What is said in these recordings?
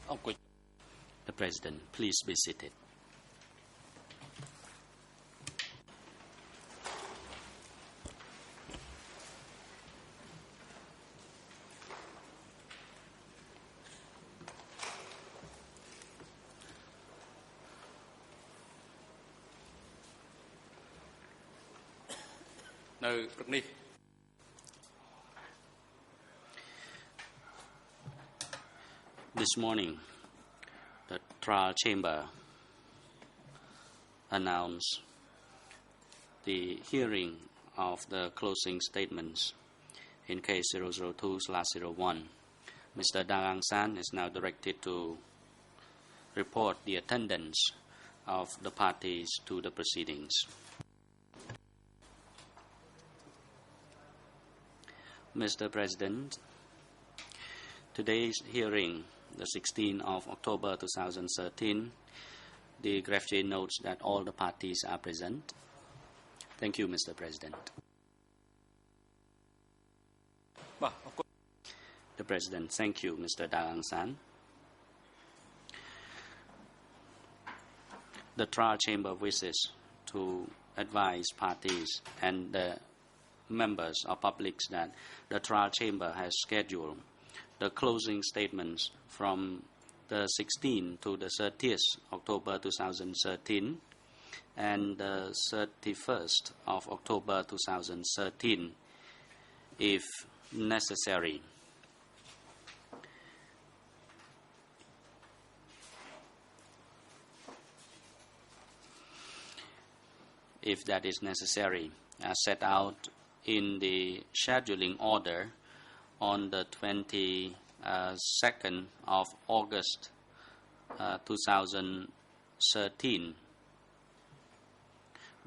The President, please be seated. This morning, the trial chamber announced the hearing of the closing statements in case 002/01. Mr. Dang Ang San is now directed to report the attendance of the parties to the proceedings. Mr. President, today's hearing, the 16th of October 2013, the graphic notes that all the parties are present. Thank you, Mr. President. The President, thank you, Mr. Dang Ang San. The trial chamber wishes to advise parties and the members of public that the trial chamber has scheduled the closing statements from the 16th to the 30th October 2013 and the 31st of October 2013 if necessary. If that is necessary, as set out in the scheduling order on the 22nd of August 2013,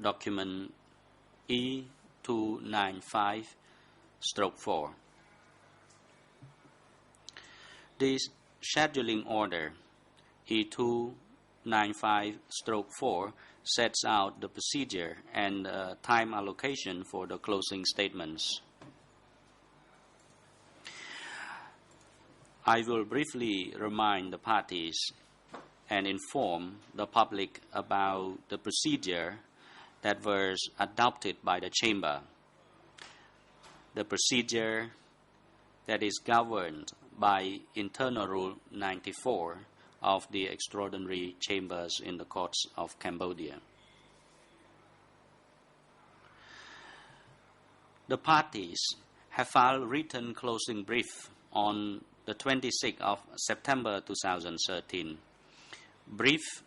document E295/4. This scheduling order E295/4 sets out the procedure and time allocation for the closing statements. I will briefly remind the parties and inform the public about the procedure that was adopted by the Chamber. The procedure that is governed by Internal Rule 94 of the Extraordinary Chambers in the Courts of Cambodia. The parties have filed written closing brief on the 26th of September 2013. Brief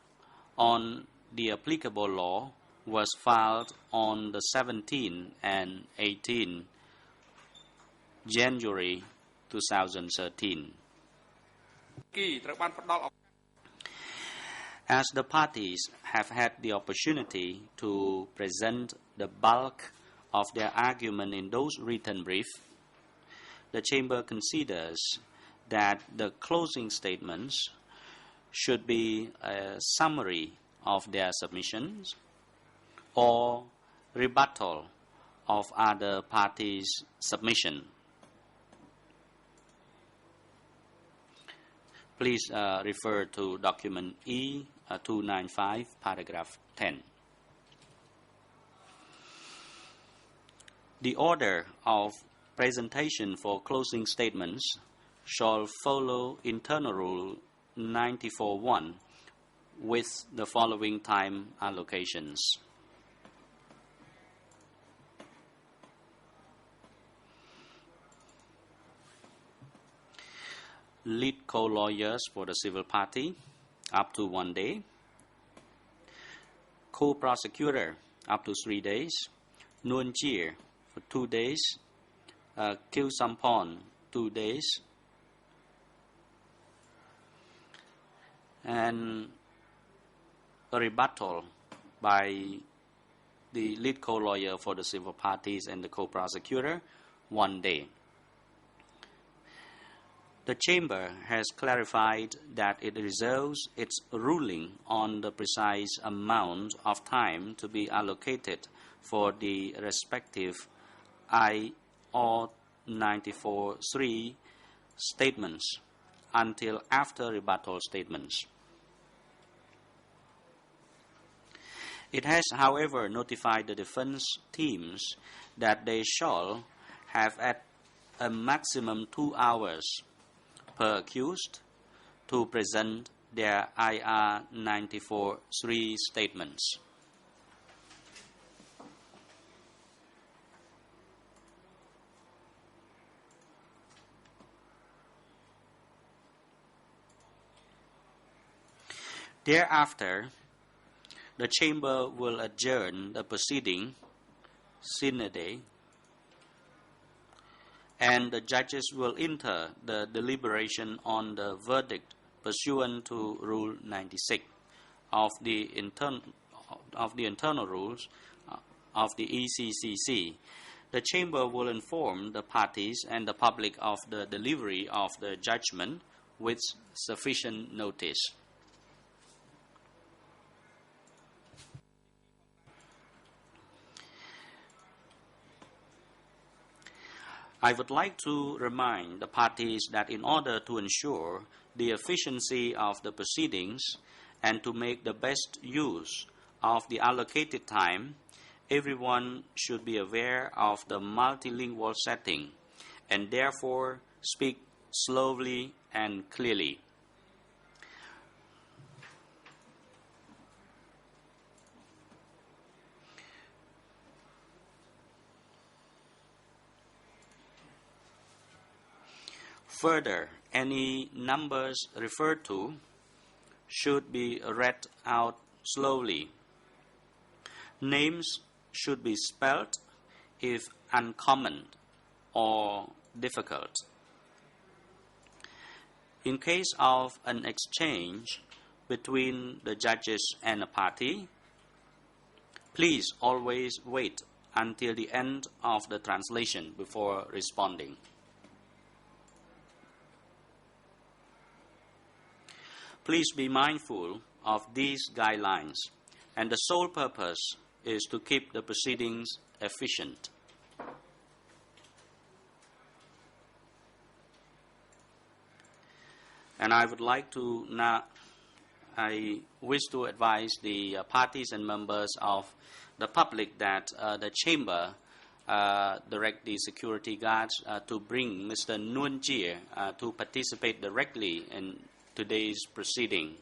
on the applicable law was filed on the 17th and 18th January 2013. As the parties have had the opportunity to present the bulk of their argument in those written briefs, the Chamber considers that the closing statements should be a summary of their submissions or rebuttal of other parties' submission. Please refer to document E295, paragraph 10. The order of presentation for closing statements shall follow Internal Rule 94.1 with the following time allocations. Lead co-lawyers for the civil party, up to 1 day. Co-prosecutor, up to 3 days. Nuon Chir, for 2 days. Kil Sampon, 2 days. And a rebuttal by the lead co-lawyer for the civil parties and the co-prosecutor, 1 day. The Chamber has clarified that it reserves its ruling on the precise amount of time to be allocated for the respective IR 94.3 statements until after rebuttal statements. It has, however, notified the defense teams that they shall have at a maximum 2 hours per accused to present their IR 94-3 statements. Thereafter, the Chamber will adjourn the proceeding sine die, and the judges will enter the deliberation on the verdict pursuant to Rule 96 of the internal rules of the ECCC. The Chamber will inform the parties and the public of the delivery of the judgment with sufficient notice. I would like to remind the parties that in order to ensure the efficiency of the proceedings and to make the best use of the allocated time, everyone should be aware of the multilingual setting and therefore speak slowly and clearly. Further, any numbers referred to should be read out slowly. Names should be spelled if uncommon or difficult. In case of an exchange between the judges and a party, please always wait until the end of the translation before responding. Please be mindful of these guidelines, and the sole purpose is to keep the proceedings efficient. And I wish to advise the parties and members of the public that the Chamber direct the security guards to bring Mr. Nguyen Chie to participate directly in today's proceeding.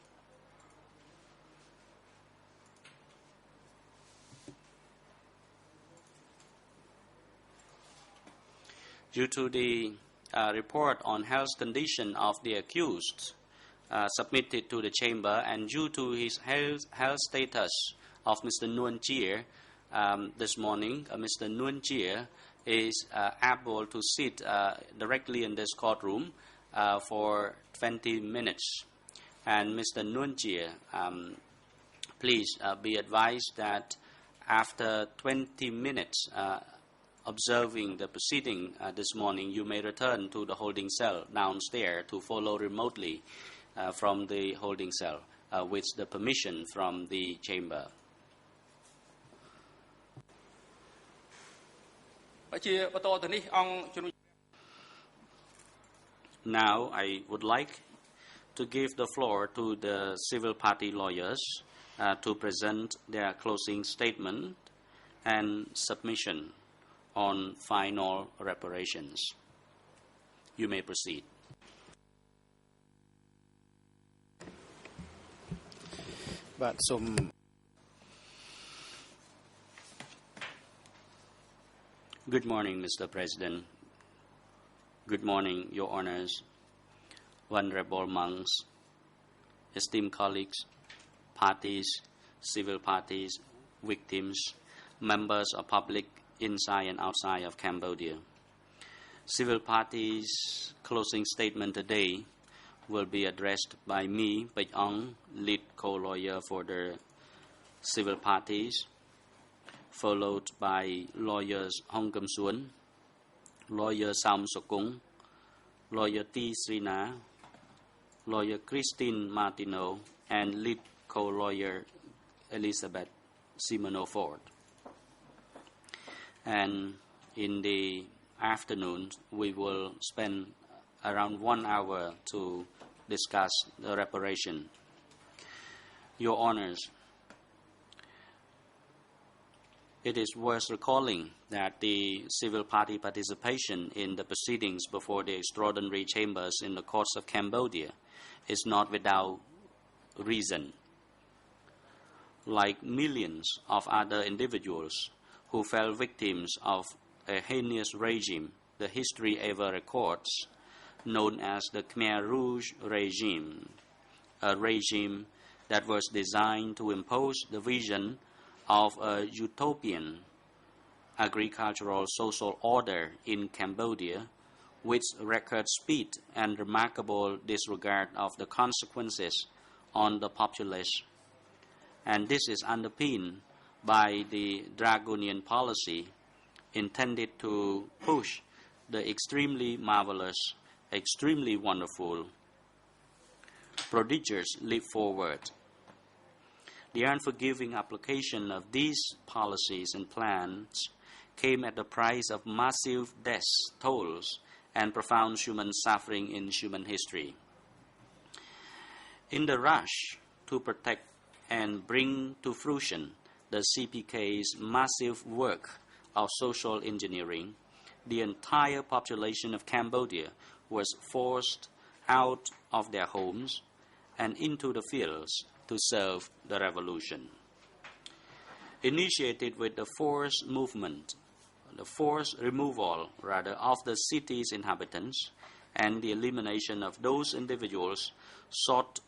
Due to the report on health condition of the accused submitted to the Chamber, and due to his health status of Mr. Nguyen Chie, this morning, Mr. Nguyen Chie is able to sit directly in this courtroom for 20 minutes. And Mr. Nguyen Chie, please be advised that after 20 minutes observing the proceeding this morning, you may return to the holding cell downstairs to follow remotely from the holding cell with the permission from the Chamber. Now, I would like to give the floor to the civil party lawyers to present their closing statement and submission on final reparations. You may proceed. Good morning, Mr. President. Good morning, Your Honors, venerable monks, esteemed colleagues, parties, civil parties, victims, members of public inside and outside of Cambodia. Civil parties' closing statement today will be addressed by me, Bạch Ong, lead co-lawyer for the civil parties, followed by lawyers Hong Kim Suan, lawyer Sam Sokung, lawyer T. Srina, lawyer Christine Martineau, and lead co-lawyer Elizabeth Simoneau-Ford. And in the afternoon, we will spend around 1 hour to discuss the reparation. Your Honors, it is worth recalling that the civil party participation in the proceedings before the extraordinary chambers in the courts of Cambodia is not without reason. Like millions of other individuals who fell victims of a heinous regime the history ever records, known as the Khmer Rouge regime, a regime that was designed to impose the vision of a utopian agricultural social order in Cambodia with record speed and remarkable disregard of the consequences on the populace. And this is underpinned by the draconian policy intended to push the extremely marvelous, extremely wonderful, prodigious leap forward. The unforgiving application of these policies and plans came at the price of massive death tolls and profound human suffering in human history. In the rush to protect and bring to fruition the CPK's massive work of social engineering, the entire population of Cambodia was forced out of their homes and into the fields to serve the revolution. Initiated with the forced movement, the forced removal, rather, of the city's inhabitants and the elimination of those individuals sought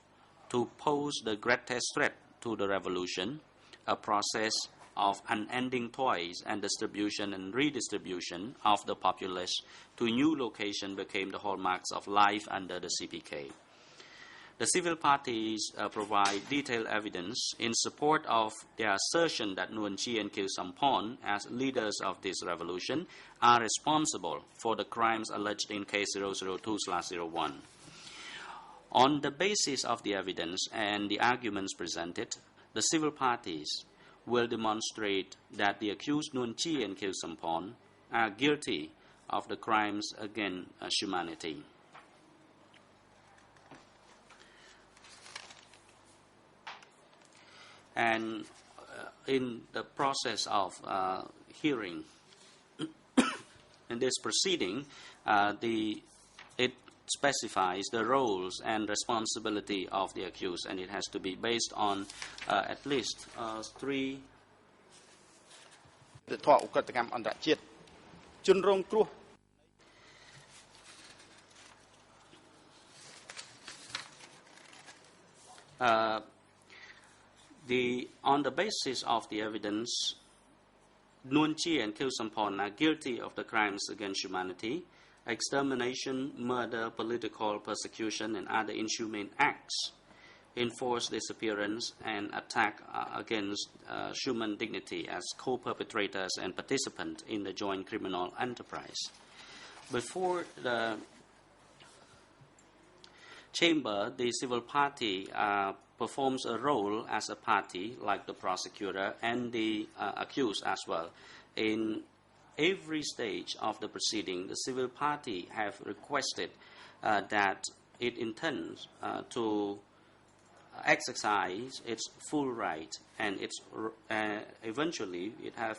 to pose the greatest threat to the revolution, a process of unending toils and distribution and redistribution of the populace to new location became the hallmarks of life under the CPK. The civil parties provide detailed evidence in support of their assertion that Nuon Chea and Khieu Samphan, as leaders of this revolution, are responsible for the crimes alleged in case 002/01. On the basis of the evidence and the arguments presented, the civil parties will demonstrate that the accused Nuon Chea and Khieu Samphan are guilty of the crimes against humanity. And in the process of hearing in this proceeding, it specifies the roles and responsibility of the accused, and it has to be based on at least three. On the basis of the evidence, Nuon Chea and Khieu Samphan are guilty of the crimes against humanity, extermination, murder, political persecution, and other inhumane acts, enforced disappearance, and attack against human dignity as co-perpetrators and participants in the joint criminal enterprise. Before the chamber, the civil party performs a role as a party, like the prosecutor and the accused as well. In every stage of the proceeding, the civil party have requested that it intends to exercise its full right, and eventually it have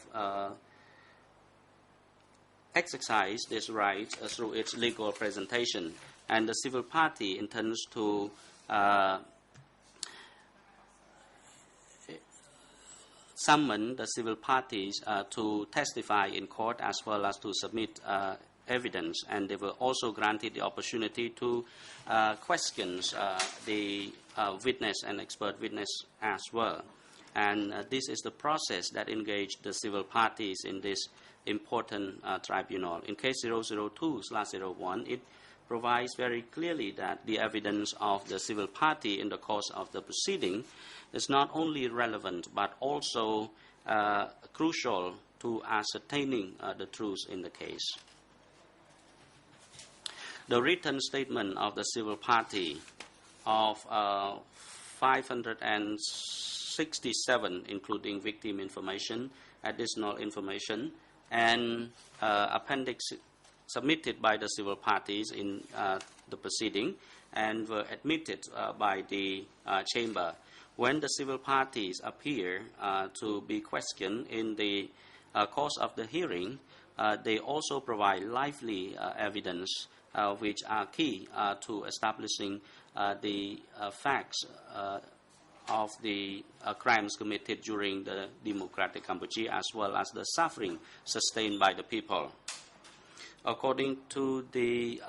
exercised this right through its legal presentation. And the civil party intends to summon the civil parties to testify in court as well as to submit evidence, and they will also granted the opportunity to question the witness and expert witness as well. And this is the process that engaged the civil parties in this important tribunal. In case 002/01, it provides very clearly that the evidence of the civil party in the course of the proceeding is not only relevant but also crucial to ascertaining the truth in the case. The written statement of the civil party of 567, including victim information, additional information, and appendix submitted by the civil parties in the proceeding, and were admitted by the chamber. When the civil parties appear to be questioned in the course of the hearing, they also provide lively evidence which are key to establishing the facts of the crimes committed during the democratic Cambodia, as well as the suffering sustained by the people. According to the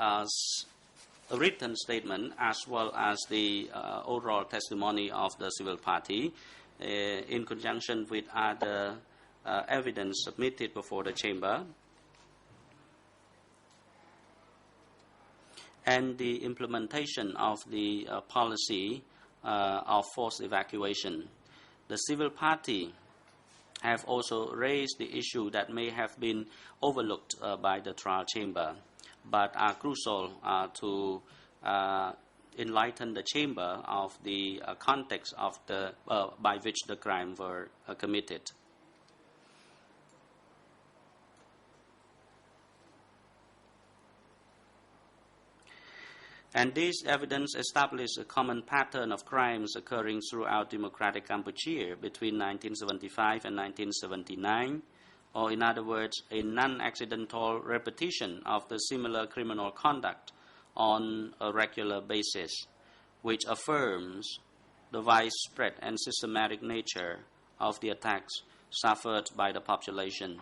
written statement as well as the oral testimony of the civil party, in conjunction with other evidence submitted before the chamber, and the implementation of the policy of forced evacuation, the civil party have also raised the issue that may have been overlooked by the trial chamber, but are crucial to enlighten the chamber of the context of the by which the crime were committed. And this evidence established a common pattern of crimes occurring throughout democratic Cambodia between 1975 and 1979, or in other words, a non-accidental repetition of the similar criminal conduct on a regular basis, which affirms the widespread and systematic nature of the attacks suffered by the population.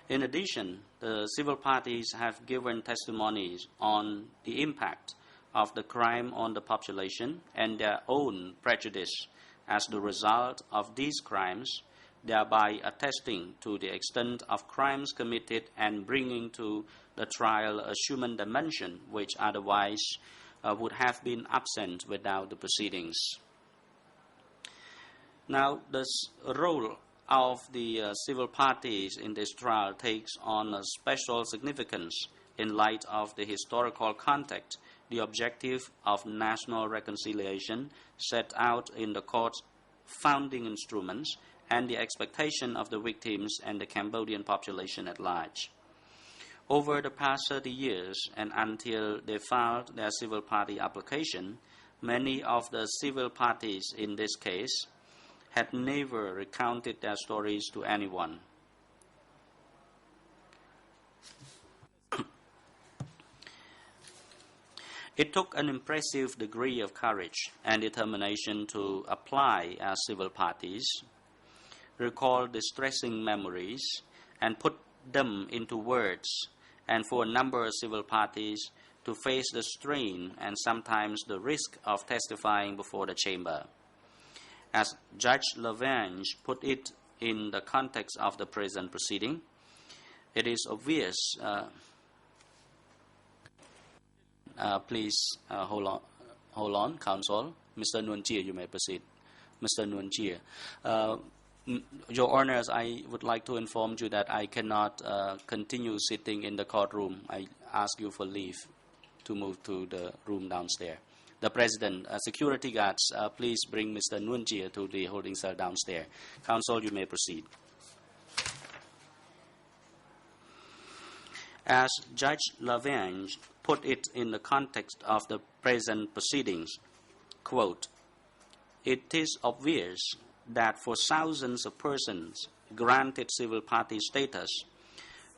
In addition, the civil parties have given testimonies on the impact of the crime on the population and their own prejudice as the result of these crimes, thereby attesting to the extent of crimes committed and bringing to the trial a human dimension which otherwise would have been absent without the proceedings. Now, the role of the civil parties in this trial takes on a special significance in light of the historical context, the objective of national reconciliation set out in the court's founding instruments, and the expectation of the victims and the Cambodian population at large. Over the past 30 years, and until they filed their civil party application, many of the civil parties in this case had never recounted their stories to anyone. It took an impressive degree of courage and determination to apply as civil parties, recall distressing memories, and put them into words, and for a number of civil parties to face the strain and sometimes the risk of testifying before the chamber. As Judge Lavange put it in the context of the present proceeding, it is obvious. Please hold on, counsel. Mr. Nguyen Chia, you may proceed. Mr. Nguyen Chia. Your Honors, I would like to inform you that I cannot continue sitting in the courtroom. I ask you for leave to move to the room downstairs. The President, security guards, please bring Mr. Nguyen Chia to the holding cell downstairs. Counsel, you may proceed. As Judge Lavange put it in the context of the present proceedings, quote, "It is obvious that for thousands of persons granted civil party status,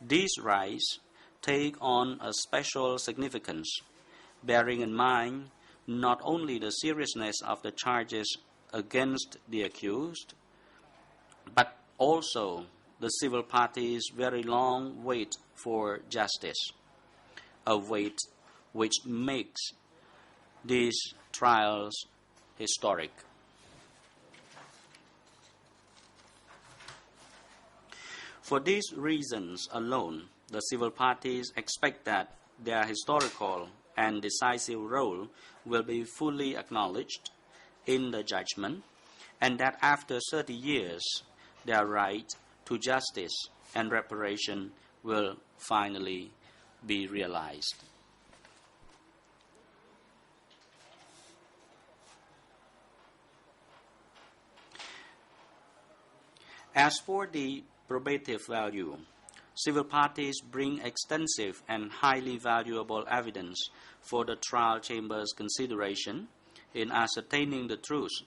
these rights take on a special significance, bearing in mind not only the seriousness of the charges against the accused, but also the civil party's very long wait for justice, a wait which makes these trials historic." For these reasons alone, the civil parties expect that their historical and decisive role will be fully acknowledged in the judgment, and that after 30 years, their right to justice and reparation will finally be realized. As for the probative value, Civil parties bring extensive and highly valuable evidence for the trial chamber's consideration in ascertaining the truth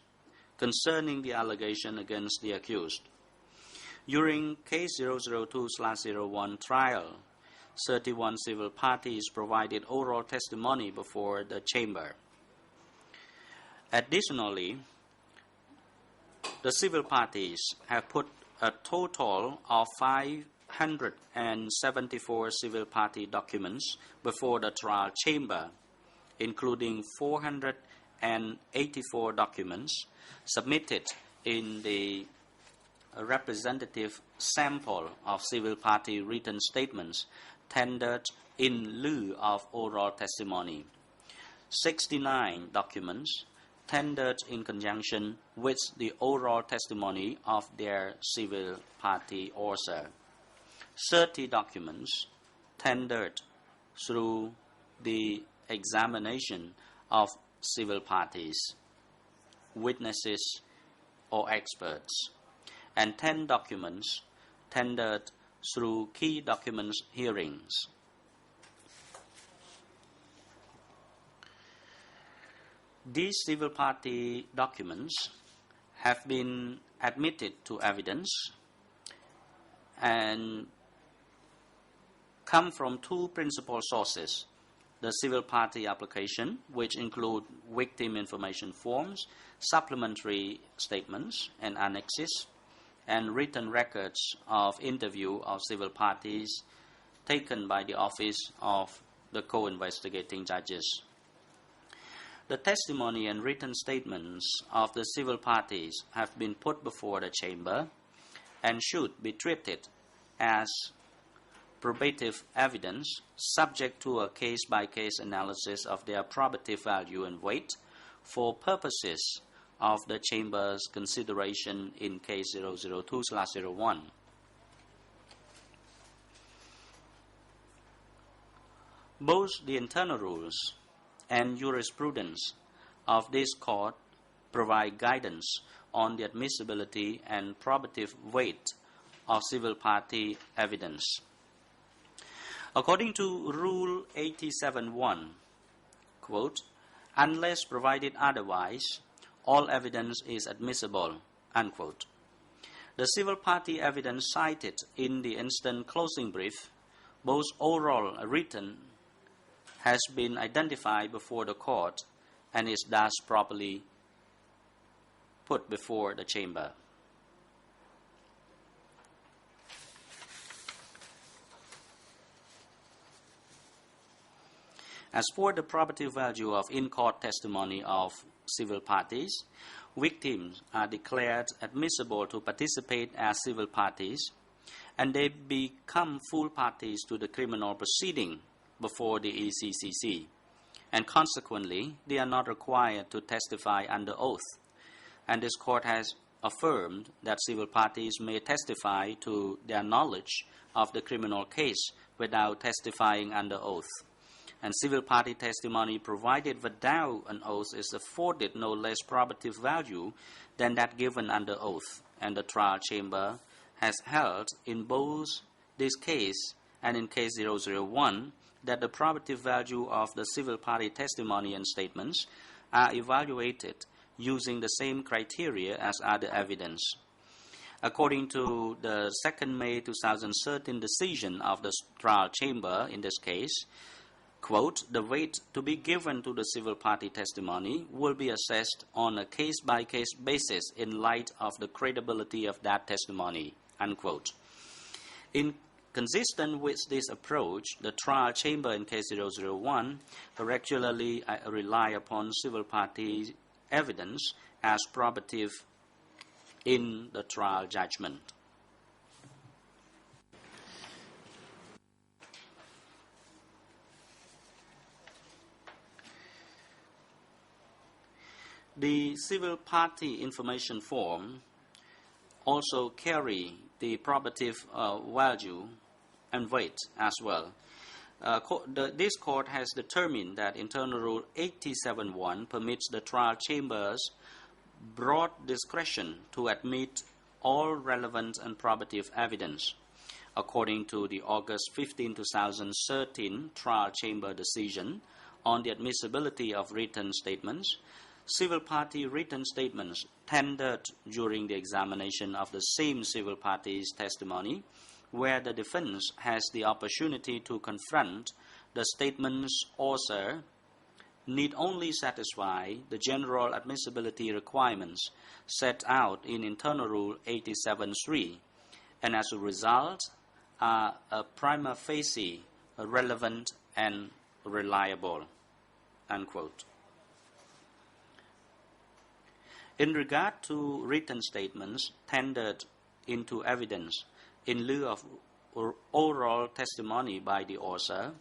concerning the allegation against the accused. During Case 002/01 trial, 31 civil parties provided oral testimony before the chamber. Additionally, the civil parties have put a total of 574 civil party documents before the trial chamber, including 484 documents submitted in the representative sample of civil party written statements tendered in lieu of oral testimony, 69 documents tendered in conjunction with the oral testimony of their civil party author, 30 documents tendered through the examination of civil parties, witnesses or experts, and 10 documents tendered through key documents hearings. These civil party documents have been admitted to evidence and come from two principal sources: the civil party application, which include victim information forms, supplementary statements and annexes, and written records of interview of civil parties taken by the office of the co-investigating judges. The testimony and written statements of the civil parties have been put before the chamber and should be treated as probative evidence subject to a case-by-case analysis of their probative value and weight for purposes of the chamber's consideration in Case 002/01. Both the internal rules and jurisprudence of this court provide guidance on the admissibility and probative weight of civil party evidence. According to Rule 87.1, quote, "Unless provided otherwise, all evidence is admissible," unquote. The civil party evidence cited in the instant closing brief, both oral and written, has been identified before the court and is thus properly put before the chamber. As for the probative value of in-court testimony of civil parties, victims are declared admissible to participate as civil parties, and they become full parties to the criminal proceeding before the ECCC, and consequently they are not required to testify under oath, and this court has affirmed that civil parties may testify to their knowledge of the criminal case without testifying under oath, and civil party testimony provided without an oath is afforded no less probative value than that given under oath, and the trial chamber has held in both this case and in Case 001 that the probative value of the civil party testimony and statements are evaluated using the same criteria as other evidence. According to the 2nd May 2013 decision of the trial chamber in this case, quote, "The weight to be given to the civil party testimony will be assessed on a case-by-case basis in light of the credibility of that testimony," unquote. Consistent with this approach, the trial chamber in Case 001 regularly rely upon civil party evidence as probative in the trial judgment. The civil party information form also carry the probative value and weight as well. This court has determined that Internal Rule 87.1 permits the trial chamber's broad discretion to admit all relevant and probative evidence. according to the August 15, 2013 trial chamber decision on the admissibility of written statements. Civil party written statements tendered during the examination of the same civil party's testimony, where the defense has the opportunity to confront the statement's author, need only satisfy the general admissibility requirements set out in Internal Rule 87.3, and as a result are a prima facie relevant and reliable." Unquote. In regard to written statements tendered into evidence in lieu of oral testimony by the author,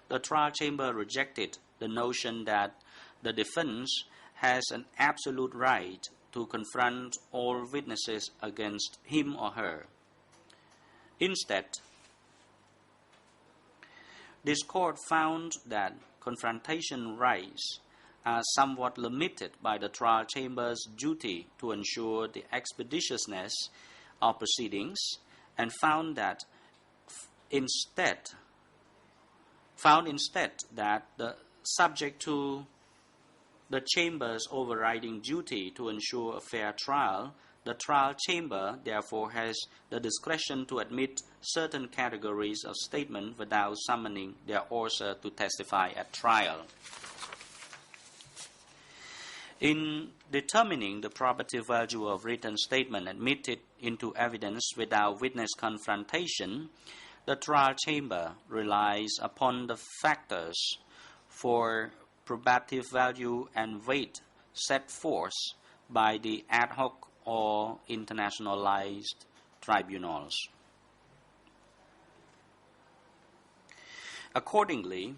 the trial chamber rejected the notion that the defense has an absolute right to confront all witnesses against him or her. Instead, this court found that confrontation rights are somewhat limited by the trial chamber's duty to ensure the expeditiousness of proceedings, and found instead that subject to the chamber's overriding duty to ensure a fair trial, the trial chamber therefore has the discretion to admit certain categories of statement without summoning their author to testify at trial. In determining the probative value of written statement admitted into evidence without witness confrontation, the trial chamber relies upon the factors for probative value and weight set forth by the ad hoc or internationalized tribunals. Accordingly,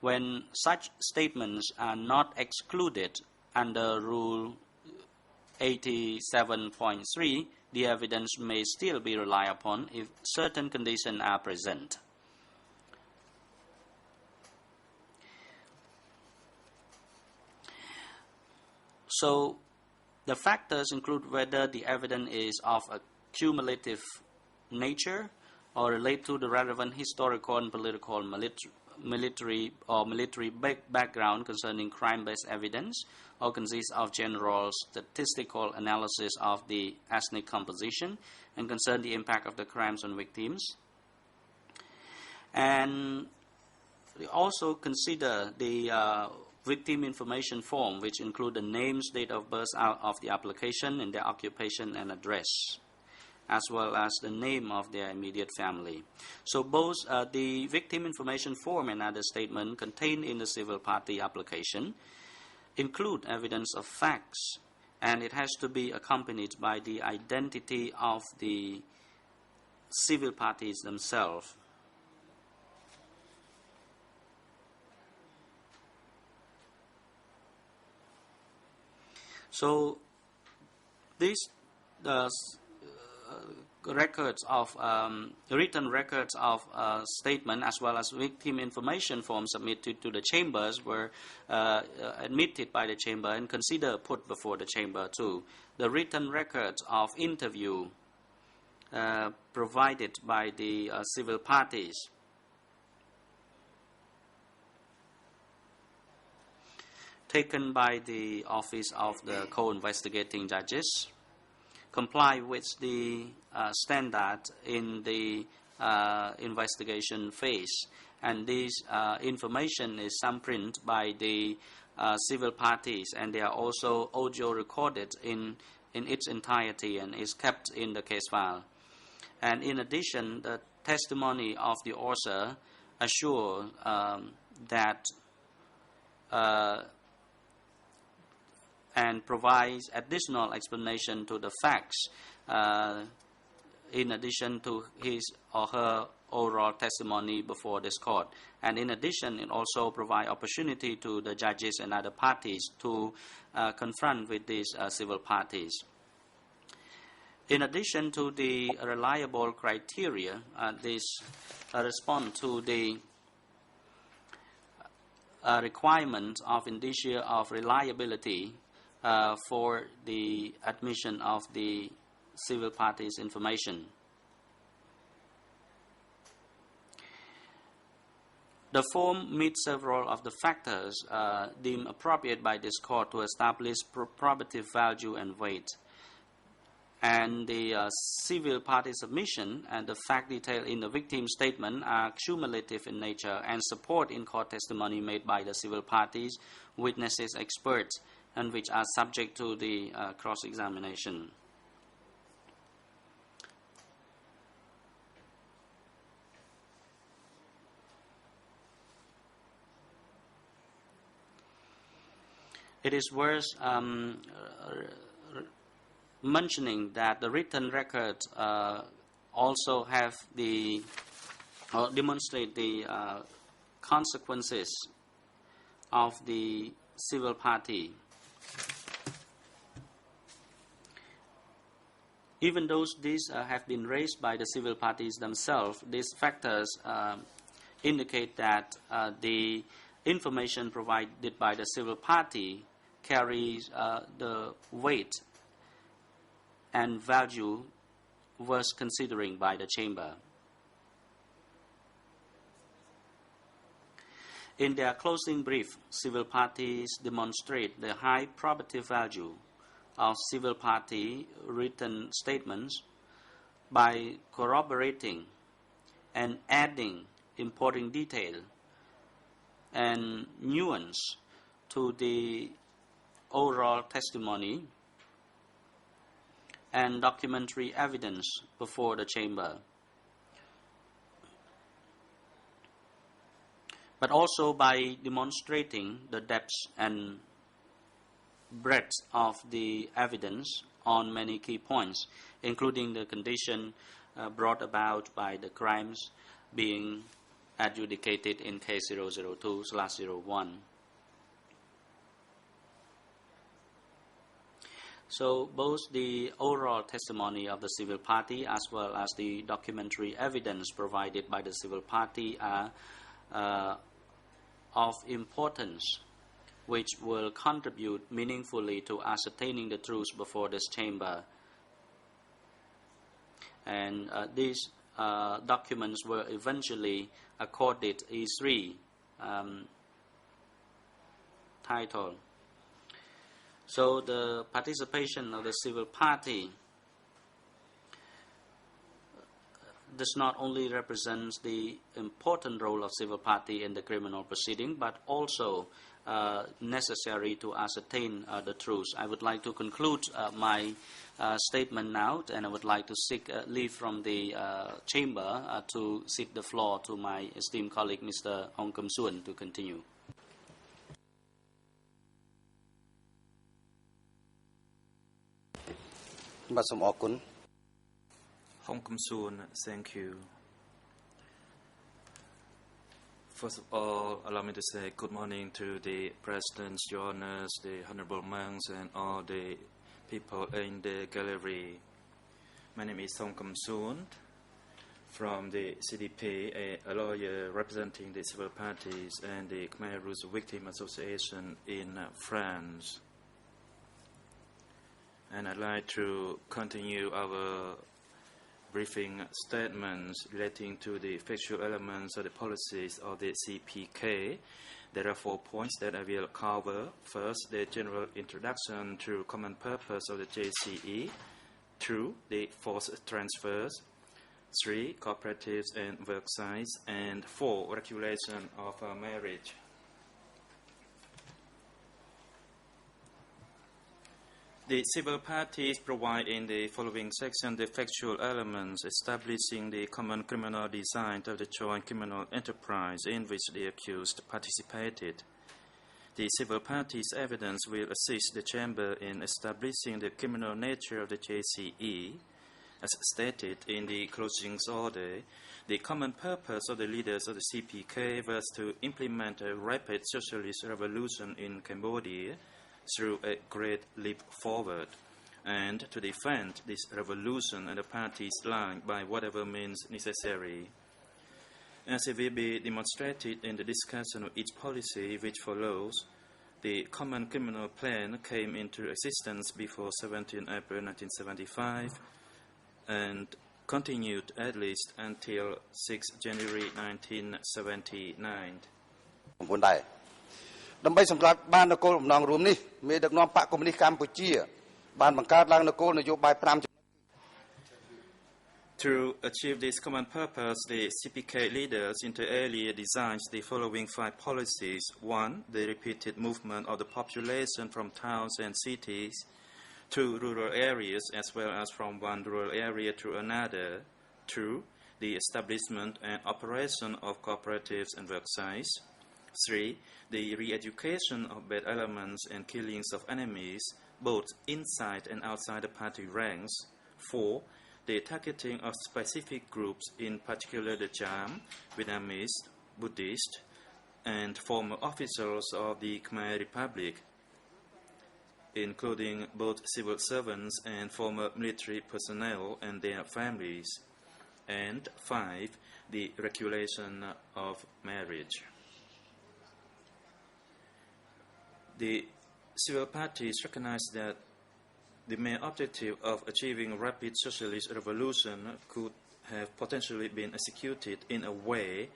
when such statements are not excluded under Rule 87.3, the evidence may still be relied upon if certain conditions are present. So, the factors include whether the evidence is of a cumulative nature or relate to the relevant historical and political, military background concerning crime-based evidence, or consists of general statistical analysis of the ethnic composition and concern the impact of the crimes on victims. And we also consider the victim information form, which include the names, date of birth of the application, and their occupation and address, as well as the name of their immediate family. So both the victim information form and other statement contained in the civil party application include evidence of facts, and it has to be accompanied by the identity of the civil parties themselves. So these records of written records of statement as well as victim information forms submitted to the chambers were admitted by the chamber and considered put before the chamber too. The written records of interview provided by the civil parties taken by the office of the co-investigating judges comply with the standard in the investigation phase, and this information is thumbprint by the civil parties, and they are also audio recorded in its entirety and is kept in the case file. And in addition, the testimony of the author assures that and provides additional explanation to the facts in addition to his or her oral testimony before this court. And in addition, it also provides opportunity to the judges and other parties to confront with these civil parties. In addition to the reliable criteria, this respond to the requirement of indicia of reliability for the admission of the civil parties' information. The form meets several of the factors deemed appropriate by this court to establish probative value and weight. And the civil party submission and the fact detailed in the victim statement are cumulative in nature and support in court testimony made by the civil parties, witnesses, experts, and which are subject to the cross-examination. It is worth mentioning that the written records also have the demonstrate the consequences of the civil party. Even though these have been raised by the civil parties themselves, these factors indicate that the information provided by the civil party carries the weight and value worth considering by the chamber. In their closing brief, civil parties demonstrate the high probative value of civil party written statements by corroborating and adding important detail and nuance to the oral testimony and documentary evidence before the chamber, but also by demonstrating the depth and breadth of the evidence on many key points, including the condition brought about by the crimes being adjudicated in case 002/01. So both the oral testimony of the civil party as well as the documentary evidence provided by the civil party are of importance, which will contribute meaningfully to ascertaining the truth before this chamber. And these documents were eventually accorded E3 title. So the participation of the civil party does not only represent the important role of civil party in the criminal proceeding, but also necessary to ascertain the truth. I would like to conclude my statement now, and I would like to seek leave from the chamber to cede the floor to my esteemed colleague, Mr. Hong Kum Suan, to continue. Hong Kum Suan, thank you. First of all, allow me to say good morning to the President, Your Honors, the Honorable Monks, and all the people in the gallery. My name is Hong Kum Suan from the CDP, a lawyer representing the civil parties and the Khmer Rouge Victim Association in France. And I'd like to continue our briefing statements relating to the factual elements of the policies of the CPK. There are 4 points that I will cover. First, the general introduction to common purpose of the JCE. 2, the forced transfers. 3, cooperatives and work sites. And 4, regulation of marriage. The civil parties provide in the following section the factual elements establishing the common criminal design of the joint criminal enterprise in which the accused participated. The civil parties' evidence will assist the chamber in establishing the criminal nature of the JCE. As stated in the closing order, the common purpose of the leaders of the CPK was to implement a rapid socialist revolution in Cambodia through a great leap forward, and to defend this revolution and the party's line by whatever means necessary. As it will be demonstrated in the discussion of each policy which follows, the Common Criminal Plan came into existence before 17 April 1975, and continued at least until 6 January 1979. ដើម្បីសម្រាប់បាននគរបំណងរួមនេះមេដឹកនាំបកកុម្មុយនីសកម្ពុជាបានបង្កើតឡើងនគរនយោបាយ To achieve this common purpose, the CPK leaders inter alia designed the following 5 policies. 1. The repeated movement of the population from towns and cities to rural areas as well as from one rural area to another. 2. The establishment and operation of cooperatives and worksites. 3. The re-education of bad elements and killings of enemies, both inside and outside the party ranks. 4. The targeting of specific groups, in particular the Cham, Vietnamese, Buddhist, and former officers of the Khmer Republic, including both civil servants and former military personnel and their families. And 5. The regulation of marriage. The civil parties recognize that the main objective of achieving rapid socialist revolution could have potentially been executed in a way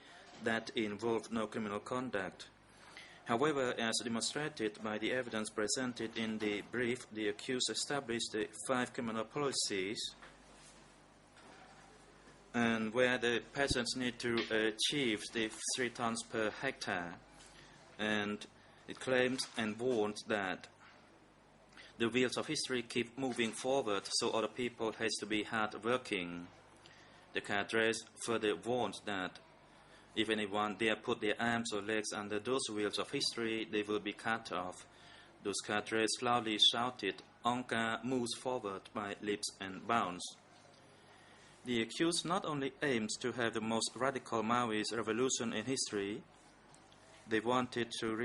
that involved no criminal conduct. However, as demonstrated by the evidence presented in the brief, the accused established the 5 criminal policies, and where the peasants need to achieve the 3 tons per hectare, and it claims and warns that the wheels of history keep moving forward, so other people has to be hard working. The cadres further warned that if anyone dare put their arms or legs under those wheels of history, they will be cut off. Those cadres loudly shouted, "Onka moves forward" by leaps and bounds. The accused not only aims to have the most radical Maoist revolution in history, they wanted to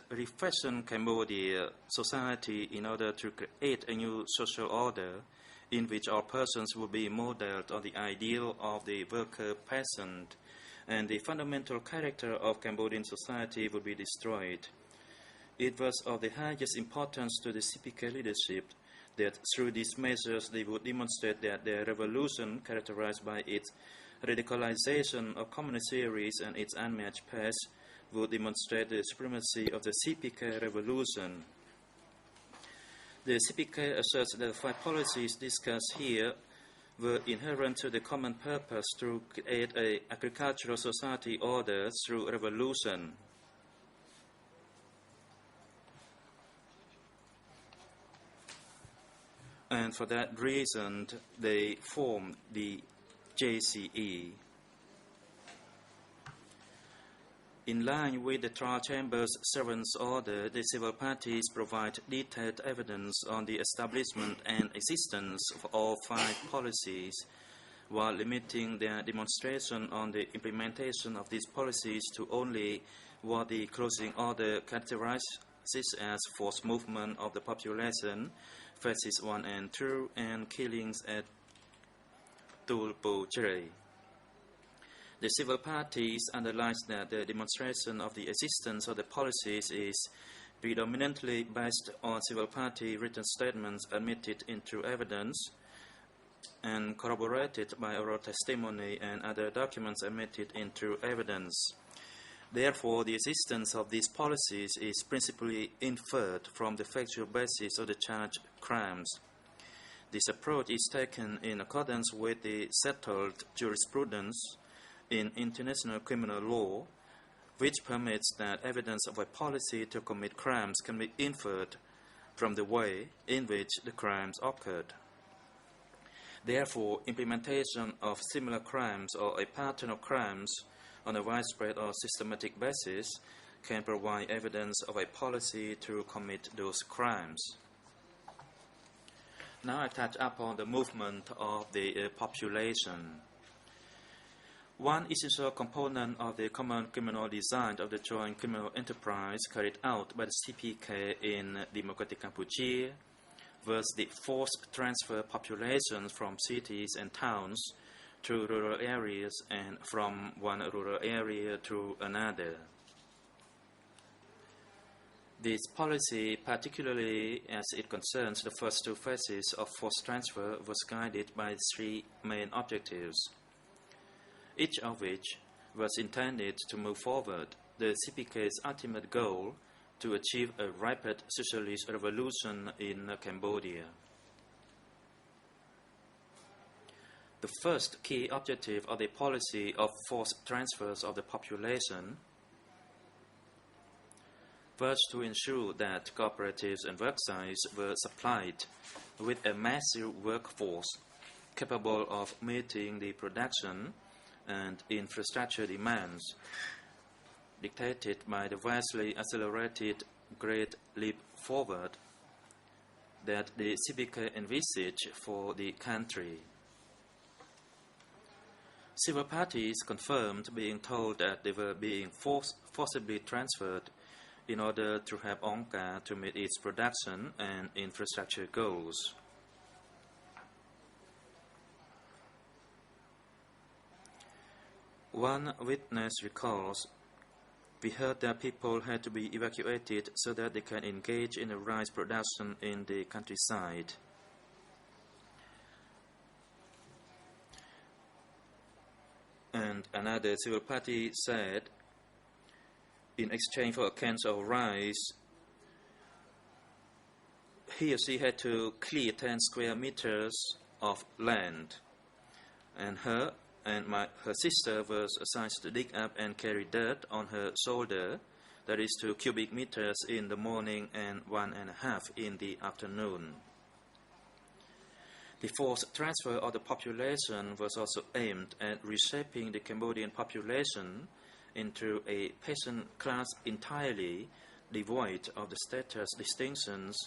refashion Cambodia society in order to create a new social order in which all persons would be modeled on the ideal of the worker peasant, and the fundamental character of Cambodian society would be destroyed. It was of the highest importance to the CPK leadership that through these measures they would demonstrate that their revolution, characterized by its radicalization of communist theories and its unmatched past, would demonstrate the supremacy of the CPK revolution. The CPK asserts that the 5 policies discussed here were inherent to the common purpose to create an agricultural society order through revolution. And for that reason, they formed the JCE. In line with the trial chamber's servants' order, the civil parties provide detailed evidence on the establishment and existence of all 5 policies, while limiting their demonstration on the implementation of these policies to only what the closing order characterizes as forced movement of the population, phases 1 and 2, and killings at Tulpu Chre. The civil parties underline that the demonstration of the existence of the policies is predominantly based on civil party written statements admitted into evidence and corroborated by oral testimony and other documents admitted into evidence. Therefore, the existence of these policies is principally inferred from the factual basis of the charged crimes. This approach is taken in accordance with the settled jurisprudence in international criminal law, which permits that evidence of a policy to commit crimes can be inferred from the way in which the crimes occurred. Therefore, implementation of similar crimes or a pattern of crimes on a widespread or systematic basis can provide evidence of a policy to commit those crimes. Now I touch upon the movement of the population. One essential component of the common criminal design of the joint criminal enterprise carried out by the CPK in Democratic Cambodia was the forced transfer populations from cities and towns to rural areas and from one rural area to another. This policy, particularly as it concerns the first two phases of forced transfer, was guided by three main objectives, each of which was intended to move forward the CPK's ultimate goal to achieve a rapid socialist revolution in Cambodia. The first key objective of the policy of forced transfers of the population was to ensure that cooperatives and worksites were supplied with a massive workforce capable of meeting the production and infrastructure demands dictated by the vastly accelerated Great Leap Forward that the CPK envisaged for the country. Civil parties confirmed being told that they were being forcibly transferred in order to help ONCA to meet its production and infrastructure goals. One witness recalls, "We heard that people had to be evacuated so that they can engage in the rice production in the countryside." And another civil party said, in exchange for a can of rice, he or she had to clear 10 square meters of land, and her sister was assigned to dig up and carry dirt on her shoulder, that is 2 cubic meters in the morning and 1.5 in the afternoon. The forced transfer of the population was also aimed at reshaping the Cambodian population into a peasant class entirely devoid of the status distinctions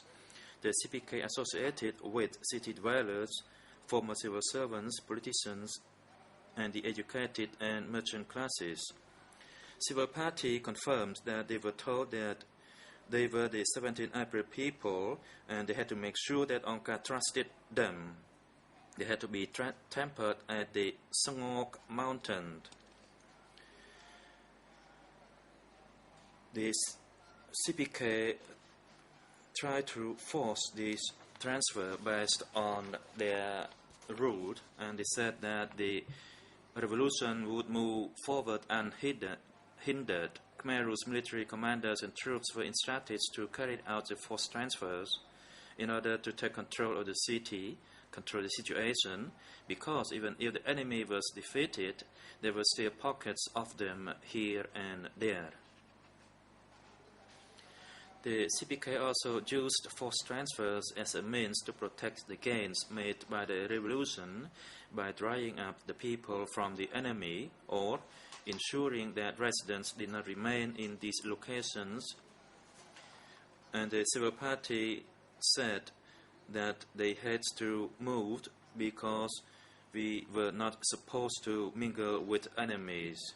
the CPK associated with city dwellers, former civil servants, politicians, and the educated and merchant classes. Civil party confirmed that they were told that they were the 17 April people and they had to make sure that ONCA trusted them. They had to be tempered at the Sangok mountain. This CPK tried to force this transfer based on their rule, and they said that the revolution would move forward unhindered. Khmer Rouge's military commanders and troops were instructed to carry out the forced transfers in order to take control of the city, control the situation, because even if the enemy was defeated, there were still pockets of them here and there. The CPK also used forced transfers as a means to protect the gains made by the revolution by drying up the people from the enemy or ensuring that residents did not remain in these locations. And the civil party said that they had to move because we were not supposed to mingle with enemies.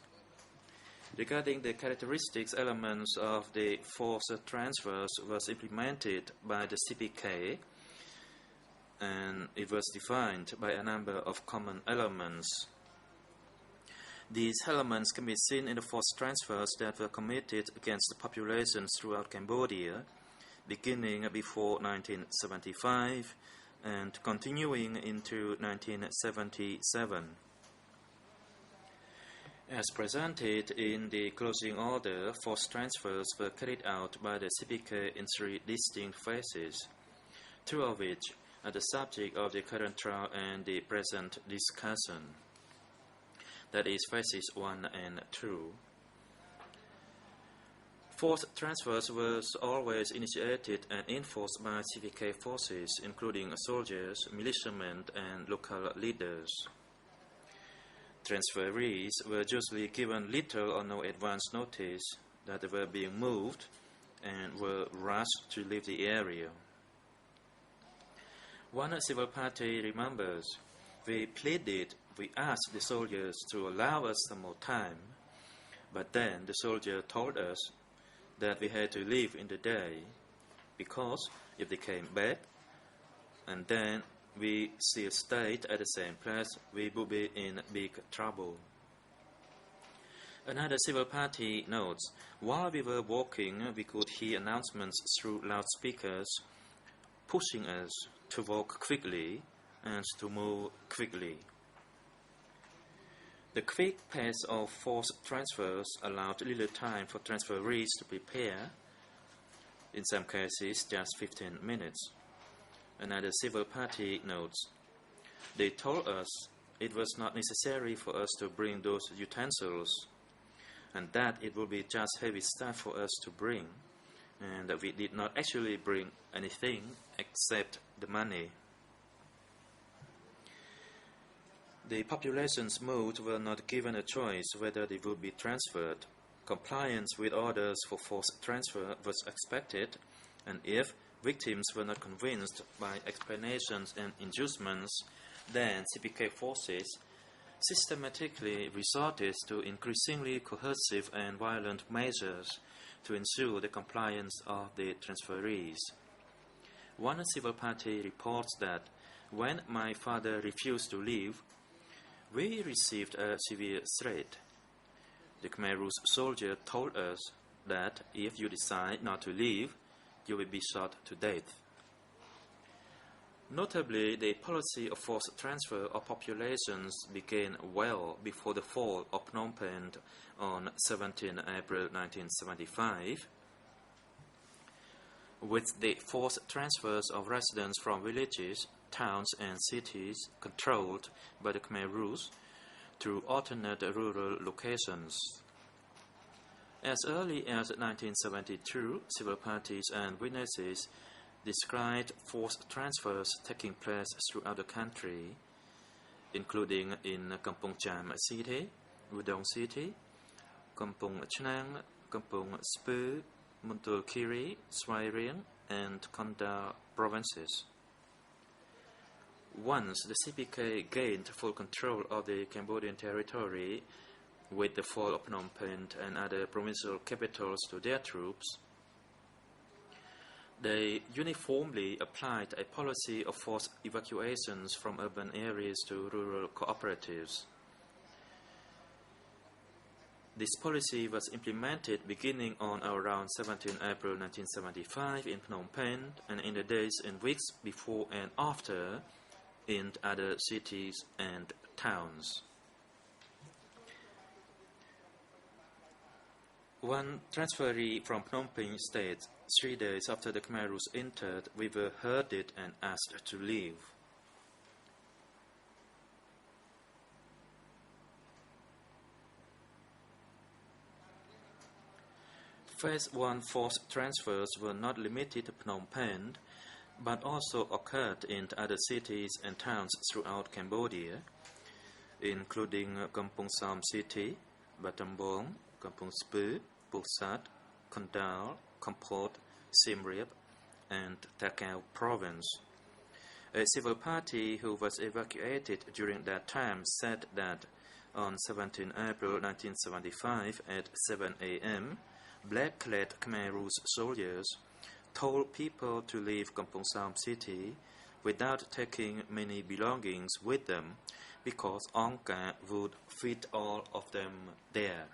Regarding the characteristics, elements of the forced transfers was implemented by the CPK, and it was defined by a number of common elements. These elements can be seen in the forced transfers that were committed against the populations throughout Cambodia, beginning before 1975 and continuing into 1977. As presented in the closing order, forced transfers were carried out by the CPK in 3 distinct phases, 2 of which are the subject of the current trial and the present discussion. That is, phases 1 and 2. Forced transfers was always initiated and enforced by CPK forces, including soldiers, militiamen, and local leaders. Transferees were usually given little or no advance notice that they were being moved and were rushed to leave the area. One civil party remembers, "We asked the soldiers to allow us some more time, but then the soldier told us that we had to leave in the day, because if they came back and then we still stayed at the same place, we would be in big trouble." Another civil party notes, while we were walking, we could hear announcements through loudspeakers pushing us to walk quickly and to move quickly. The quick pace of forced transfers allowed little time for transferees to prepare, in some cases just 15 minutes. Another civil party notes, they told us it was not necessary for us to bring those utensils, and that it would be just heavy stuff for us to bring, and that we did not actually bring anything except the money. The populations moved were not given a choice whether they would be transferred. Compliance with orders for forced transfer was expected, and if victims were not convinced by explanations and inducements, then CPK forces systematically resorted to increasingly coercive and violent measures to ensure the compliance of the transferees. One civil party reports that when my father refused to leave, we received a severe threat. The Khmer Rouge soldier told us that if you decide not to leave, you will be shot to death. Notably, the policy of forced transfer of populations began well before the fall of Phnom Penh on 17 April 1975, with the forced transfers of residents from villages, towns and cities controlled by the Khmer Rouge through alternate rural locations. As early as 1972, civil parties and witnesses described forced transfers taking place throughout the country, including in Kampong Cham City, Udon City, Kampong Chnang, Kampong Speu, Muntul Kiri, Svay Rieng, and Kanda provinces. Once the CPK gained full control of the Cambodian territory, with the fall of Phnom Penh and other provincial capitals to their troops, they uniformly applied a policy of forced evacuations from urban areas to rural cooperatives. This policy was implemented beginning on or around 17 April 1975 in Phnom Penh and in the days and weeks before and after in other cities and towns. One transferee from Phnom Penh states, 3 days after the Khmer Rouge entered, we were herded and asked to leave. Phase 1 forced transfers were not limited to Phnom Penh, but also occurred in other cities and towns throughout Cambodia, including Kampong Som City, Battambang, Kampong Speu, Pusat, Kandal, Kampot, Siem Reap, and Takeo province. A civil party who was evacuated during that time said that on 17 April 1975 at 7 a.m., black-clad Khmer Rouge soldiers told people to leave Kampong Som City without taking many belongings with them because Angka would feed all of them there.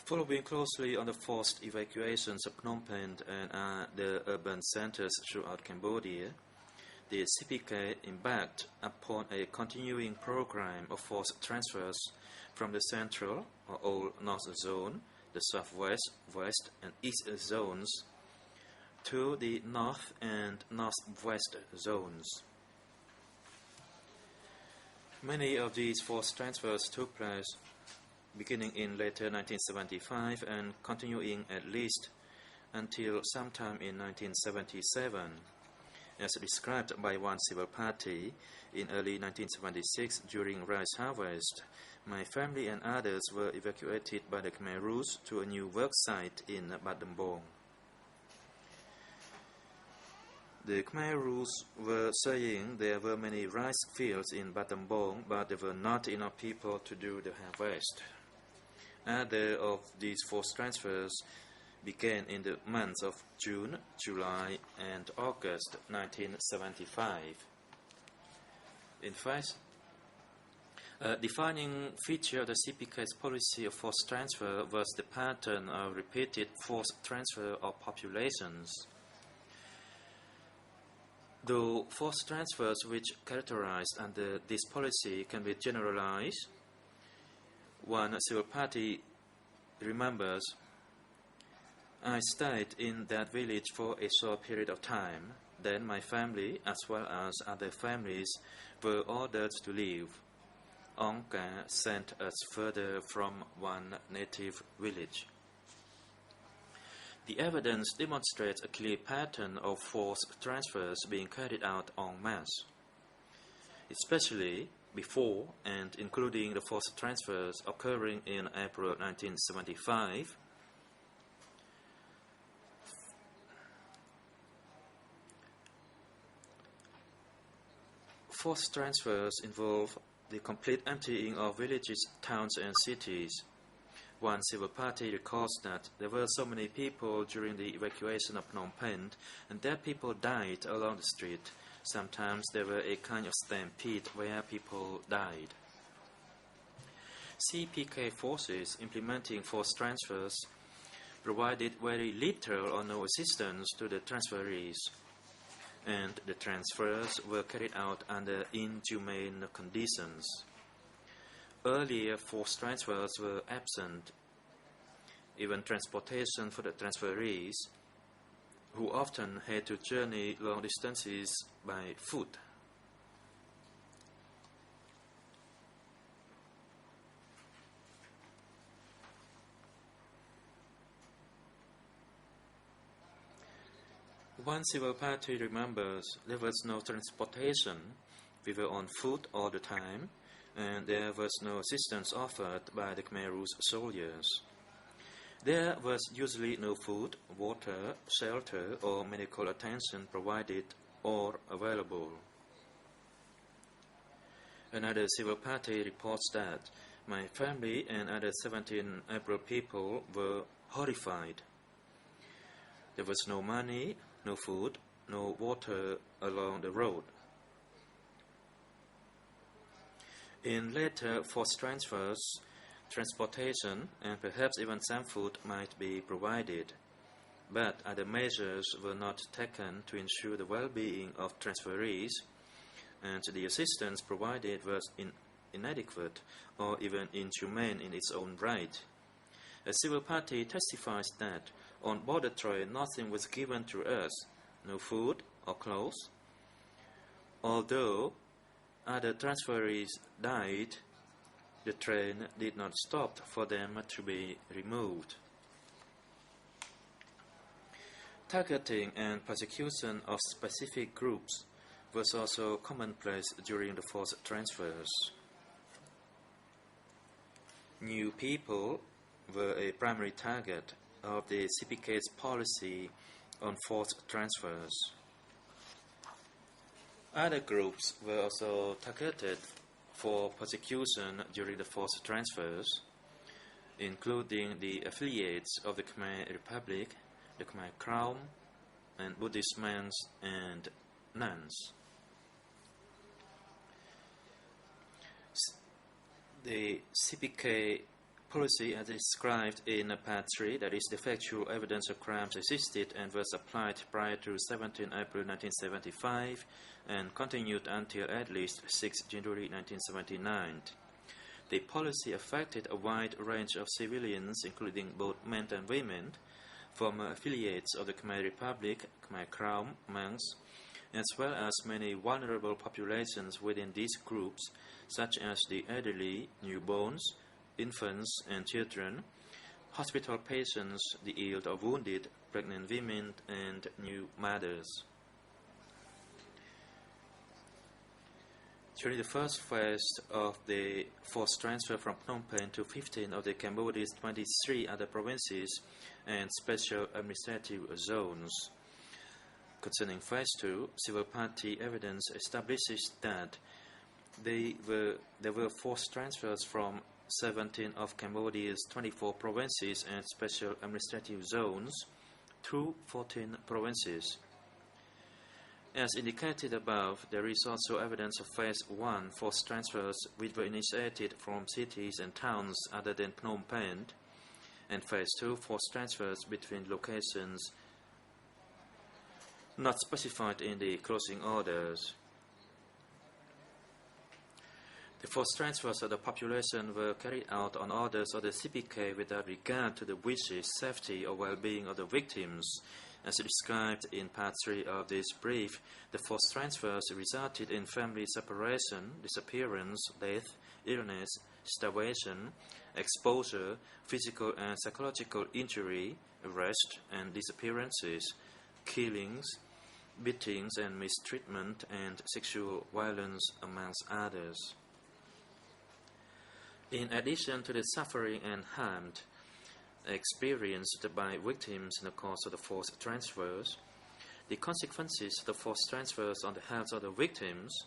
Following closely on the forced evacuations of Phnom Penh and the urban centers throughout Cambodia, the CPK embarked upon a continuing program of forced transfers from the central or old north zone, the southwest, west, and east zones to the north and northwest zones. Many of these forced transfers took place beginning in later 1975 and continuing at least until sometime in 1977. As described by one civil party, in early 1976 during rice harvest, my family and others were evacuated by the Khmer Rouge to a new work site in Battambang. The Khmer Rouge were saying there were many rice fields in Battambang, but there were not enough people to do the harvest. Other of these forced transfers began in the months of June, July, and August 1975. In fact, A defining feature of the CPK's policy of forced transfer was the pattern of repeated forced transfer of populations. Though forced transfers which characterized under this policy can be generalized, one civil party remembers, "I stayed in that village for a short period of time. Then my family, as well as other families, were ordered to leave. Angka sent us further from one native village." The evidence demonstrates a clear pattern of forced transfers being carried out en masse, especially before and including the forced transfers occurring in April 1975. Forced transfers involve the complete emptying of villages, towns, and cities. One civil party records that there were so many people during the evacuation of Phnom Penh, and that people died along the street. Sometimes there were a kind of stampede where people died. CPK forces implementing forced transfers provided very little or no assistance to the transferees, and the transfers were carried out under inhumane conditions. Earlier forced transfers were absent, even transportation for the transferees, who often had to journey long distances by foot. One civil party remembers there was no transportation, we were on foot all the time, and there was no assistance offered by the Khmer Rouge soldiers. There was usually no food, water, shelter, or medical attention provided or available. Another civil party reports that my family and other 17 April people were horrified. There was no money, no food, no water along the road. In later forced transfers, transportation and perhaps even some food might be provided, but other measures were not taken to ensure the well-being of transferees, and the assistance provided was inadequate or even inhumane in its own right. A civil party testifies that on board the train nothing was given to us, no food or clothes. Although other transferees died, the train did not stop for them to be removed. Targeting and persecution of specific groups was also commonplace during the forced transfers. New people were a primary target of the CPK's policy on forced transfers. Other groups were also targeted for persecution during the forced transfers, including the affiliates of the Khmer Republic, the Khmer Crown, and Buddhist monks and nuns. The CPK policy as described in Part 3, that is, the factual evidence of crimes existed and was applied prior to 17 April 1975 and continued until at least 6 January 1979. The policy affected a wide range of civilians, including both men and women, former affiliates of the Khmer Republic, Khmer Crown, monks, as well as many vulnerable populations within these groups, such as the elderly, newborns, infants and children, hospital patients, the ill or wounded, pregnant women, and new mothers. During the first phase of the forced transfer from Phnom Penh to 15 of the Cambodia's 23 other provinces and special administrative zones. Concerning Phase 2, civil party evidence establishes that there were forced transfers from 17 of Cambodia's 24 provinces and special administrative zones through 14 provinces. As indicated above, there is also evidence of Phase 1 forced transfers which were initiated from cities and towns other than Phnom Penh, and Phase 2 forced transfers between locations not specified in the closing orders. The forced transfers of the population were carried out on orders of the CPK without regard to the wishes, safety, or well-being of the victims. As described in Part 3 of this brief, the forced transfers resulted in family separation, disappearance, death, illness, starvation, exposure, physical and psychological injury, arrest and disappearances, killings, beatings and mistreatment, and sexual violence, amongst others. In addition to the suffering and harm experienced by victims in the course of the forced transfers, the consequences of the forced transfers on the health of the victims,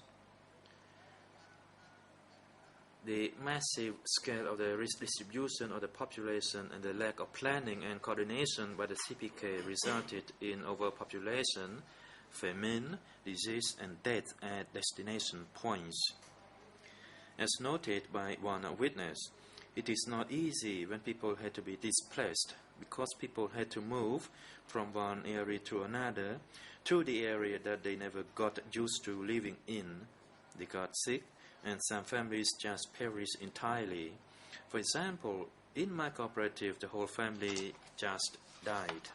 the massive scale of the distribution of the population, and the lack of planning and coordination by the CPK resulted in overpopulation, famine, disease, and death at destination points. As noted by one witness, it is not easy when people had to be displaced because people had to move from one area to another to the area that they never got used to living in. They got sick, and some families just perished entirely. For example, in my cooperative, the whole family just died.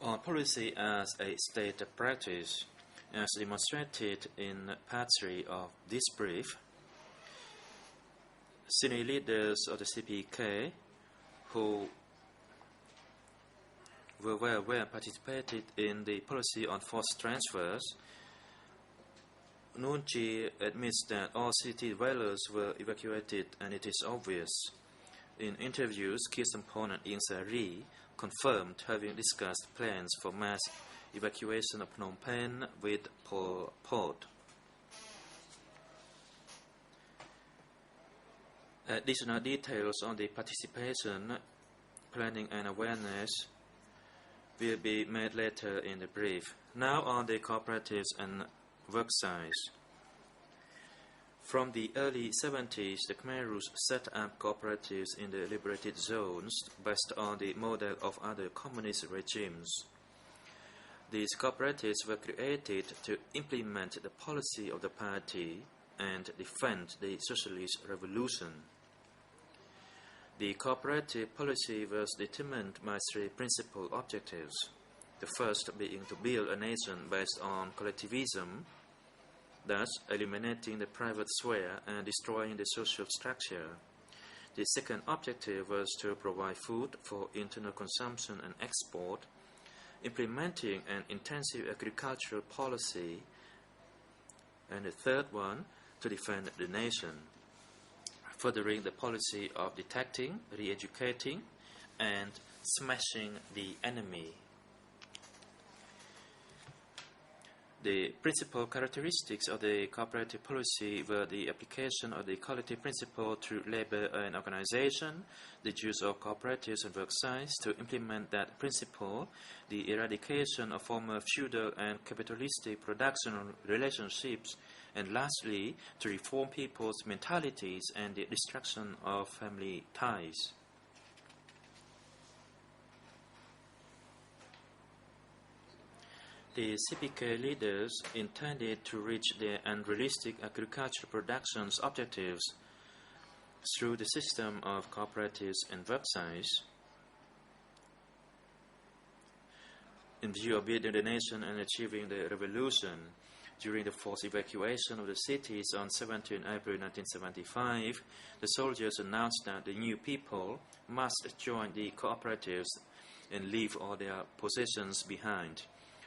On policy as a state practice, as demonstrated in Part 3 of this brief, senior leaders of the CPK who were well participated in the policy on forced transfers. Nunchi admits that all city dwellers were evacuated, and it is obvious. In interviews, Kirsampon and Ieng Sari confirmed having discussed plans for mass evacuation of Phnom Penh with Pol Pot. Additional details on the participation, planning and awareness will be made later in the brief. Now on the cooperatives and work sites. From the early 70s, the Khmer Rouge set up cooperatives in the liberated zones based on the model of other communist regimes. These cooperatives were created to implement the policy of the party and defend the socialist revolution. The cooperative policy was determined by three principal objectives. The first being to build a nation based on collectivism, thus eliminating the private sphere and destroying the social structure. The second objective was to provide food for internal consumption and export, implementing an intensive agricultural policy, and the third one, to defend the nation, furthering the policy of detecting, re-educating, and smashing the enemy. The principal characteristics of the cooperative policy were the application of the equality principle through labor and organization, the use of cooperatives and work sites to implement that principle, the eradication of former feudal and capitalistic production relationships, and lastly, to reform people's mentalities and the destruction of family ties. The CPK leaders intended to reach their unrealistic agricultural production's objectives through the system of cooperatives and work sites. In view of building the nation and achieving the revolution, during the forced evacuation of the cities on 17 April 1975, the soldiers announced that the new people must join the cooperatives and leave all their possessions behind.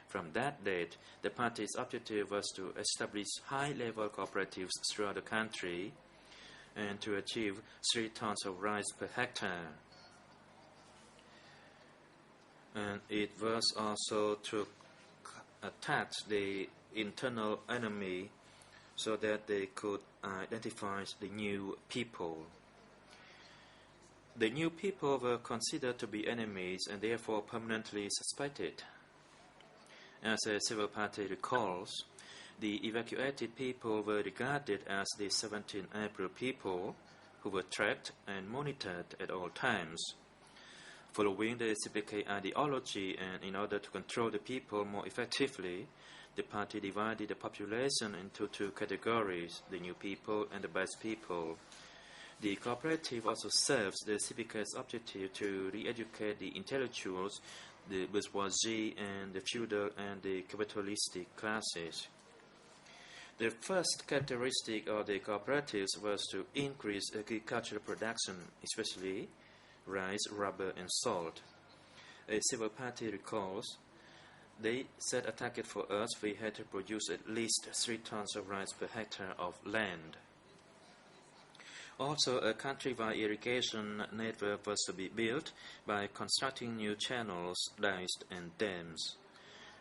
From that date, the party's objective was to establish high-level cooperatives throughout the country and to achieve 3 tons of rice per hectare. And it was also to attack the internal enemy so that they could identify the new people. The new people were considered to be enemies and therefore permanently suspected. As a civil party recalls, the evacuated people were regarded as the 17 April people who were tracked and monitored at all times. Following the CPK ideology and in order to control the people more effectively, the party divided the population into two categories, the new people and the base people. The cooperative also serves the CPK's objective to re-educate the intellectuals, the bourgeoisie, and the feudal and the capitalistic classes. The first characteristic of the cooperatives was to increase agricultural production, especially rice, rubber, and salt. A civil party recalls, they set a target for us. We had to produce at least 3 tons of rice per hectare of land. Also, a countrywide irrigation network was to be built by constructing new channels, dikes, and dams.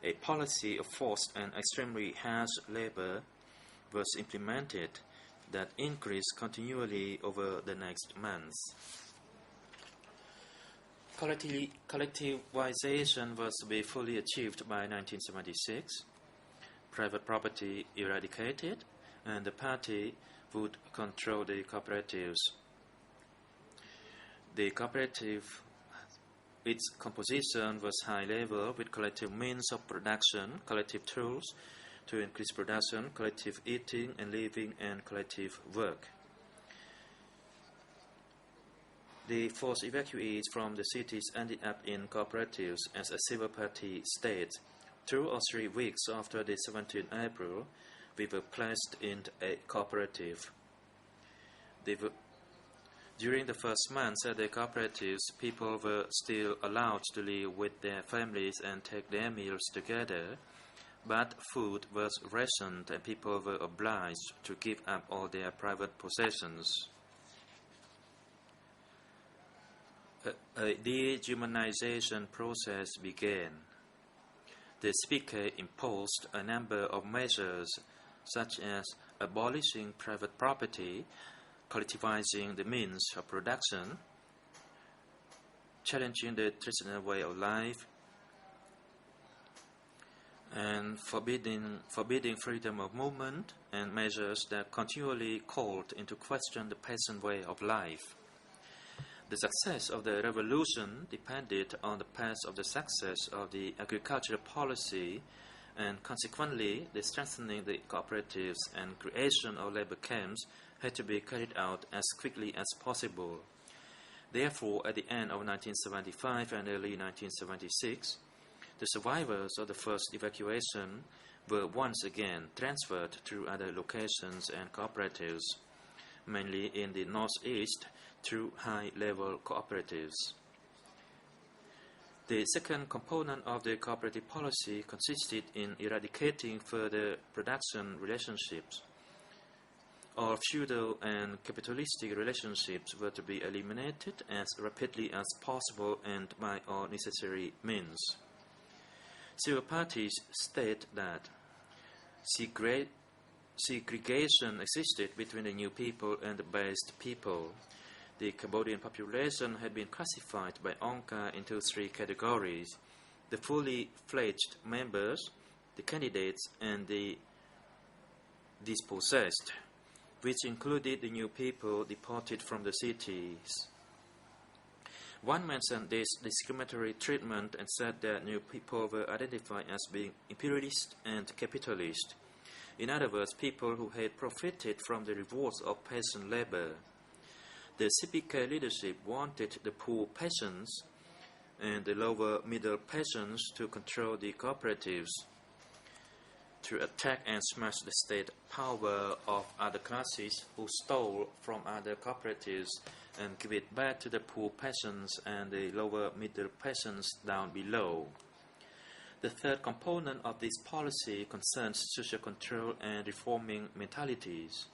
A policy of forced and extremely harsh labor was implemented that increased continually over the next months. Collectivization was to be fully achieved by 1976, private property eradicated, and the party would control the cooperatives. The cooperative, its composition was high level with collective means of production, collective tools to increase production, collective eating and living, and collective work. The forced evacuees from the cities ended up in cooperatives as a civil party state. 2 or 3 weeks after the 17th April, we were placed in a cooperative. During the first months at the cooperatives, people were still allowed to live with their families and take their meals together, but food was rationed and people were obliged to give up all their private possessions. A dehumanization process began. The speaker imposed a number of measures such as abolishing private property, collectivizing the means of production, challenging the traditional way of life, and forbidding freedom of movement, and measures that continually called into question the peasant way of life. The success of the revolution depended on the path of the success of the agricultural policy, and consequently the strengthening the cooperatives and creation of labor camps had to be carried out as quickly as possible. Therefore, at the end of 1975 and early 1976, the survivors of the first evacuation were once again transferred to other locations and cooperatives, mainly in the northeast, through high-level cooperatives. The second component of the cooperative policy consisted in eradicating further production relationships. All feudal and capitalistic relationships were to be eliminated as rapidly as possible and by all necessary means. Civil parties state that segregation existed between the new people and the based people. The Cambodian population had been classified by ONCA into 3 categories: the fully fledged members, the candidates, and the dispossessed, which included the new people deported from the cities. One mentioned this discriminatory treatment and said that new people were identified as being imperialist and capitalist. In other words, people who had profited from the rewards of peasant labor. The CPK leadership wanted the poor peasants and the lower middle peasants to control the cooperatives, to attack and smash the state power of other classes who stole from other cooperatives and give it back to the poor peasants and the lower middle peasants down below. The third component of this policy concerns social control and reforming mentalities.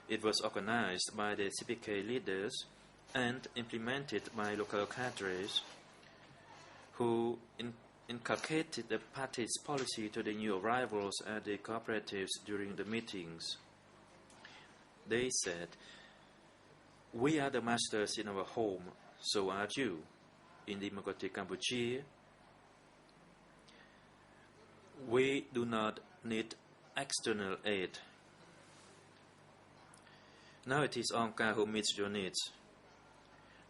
It was organized by the CPK leaders and implemented by local cadres who inculcated the party's policy to the new arrivals at the cooperatives during the meetings. They said, "We are the masters in our home, so are you. In democratic Cambodia, We do not need external aid. Now it is Angkar who meets your needs.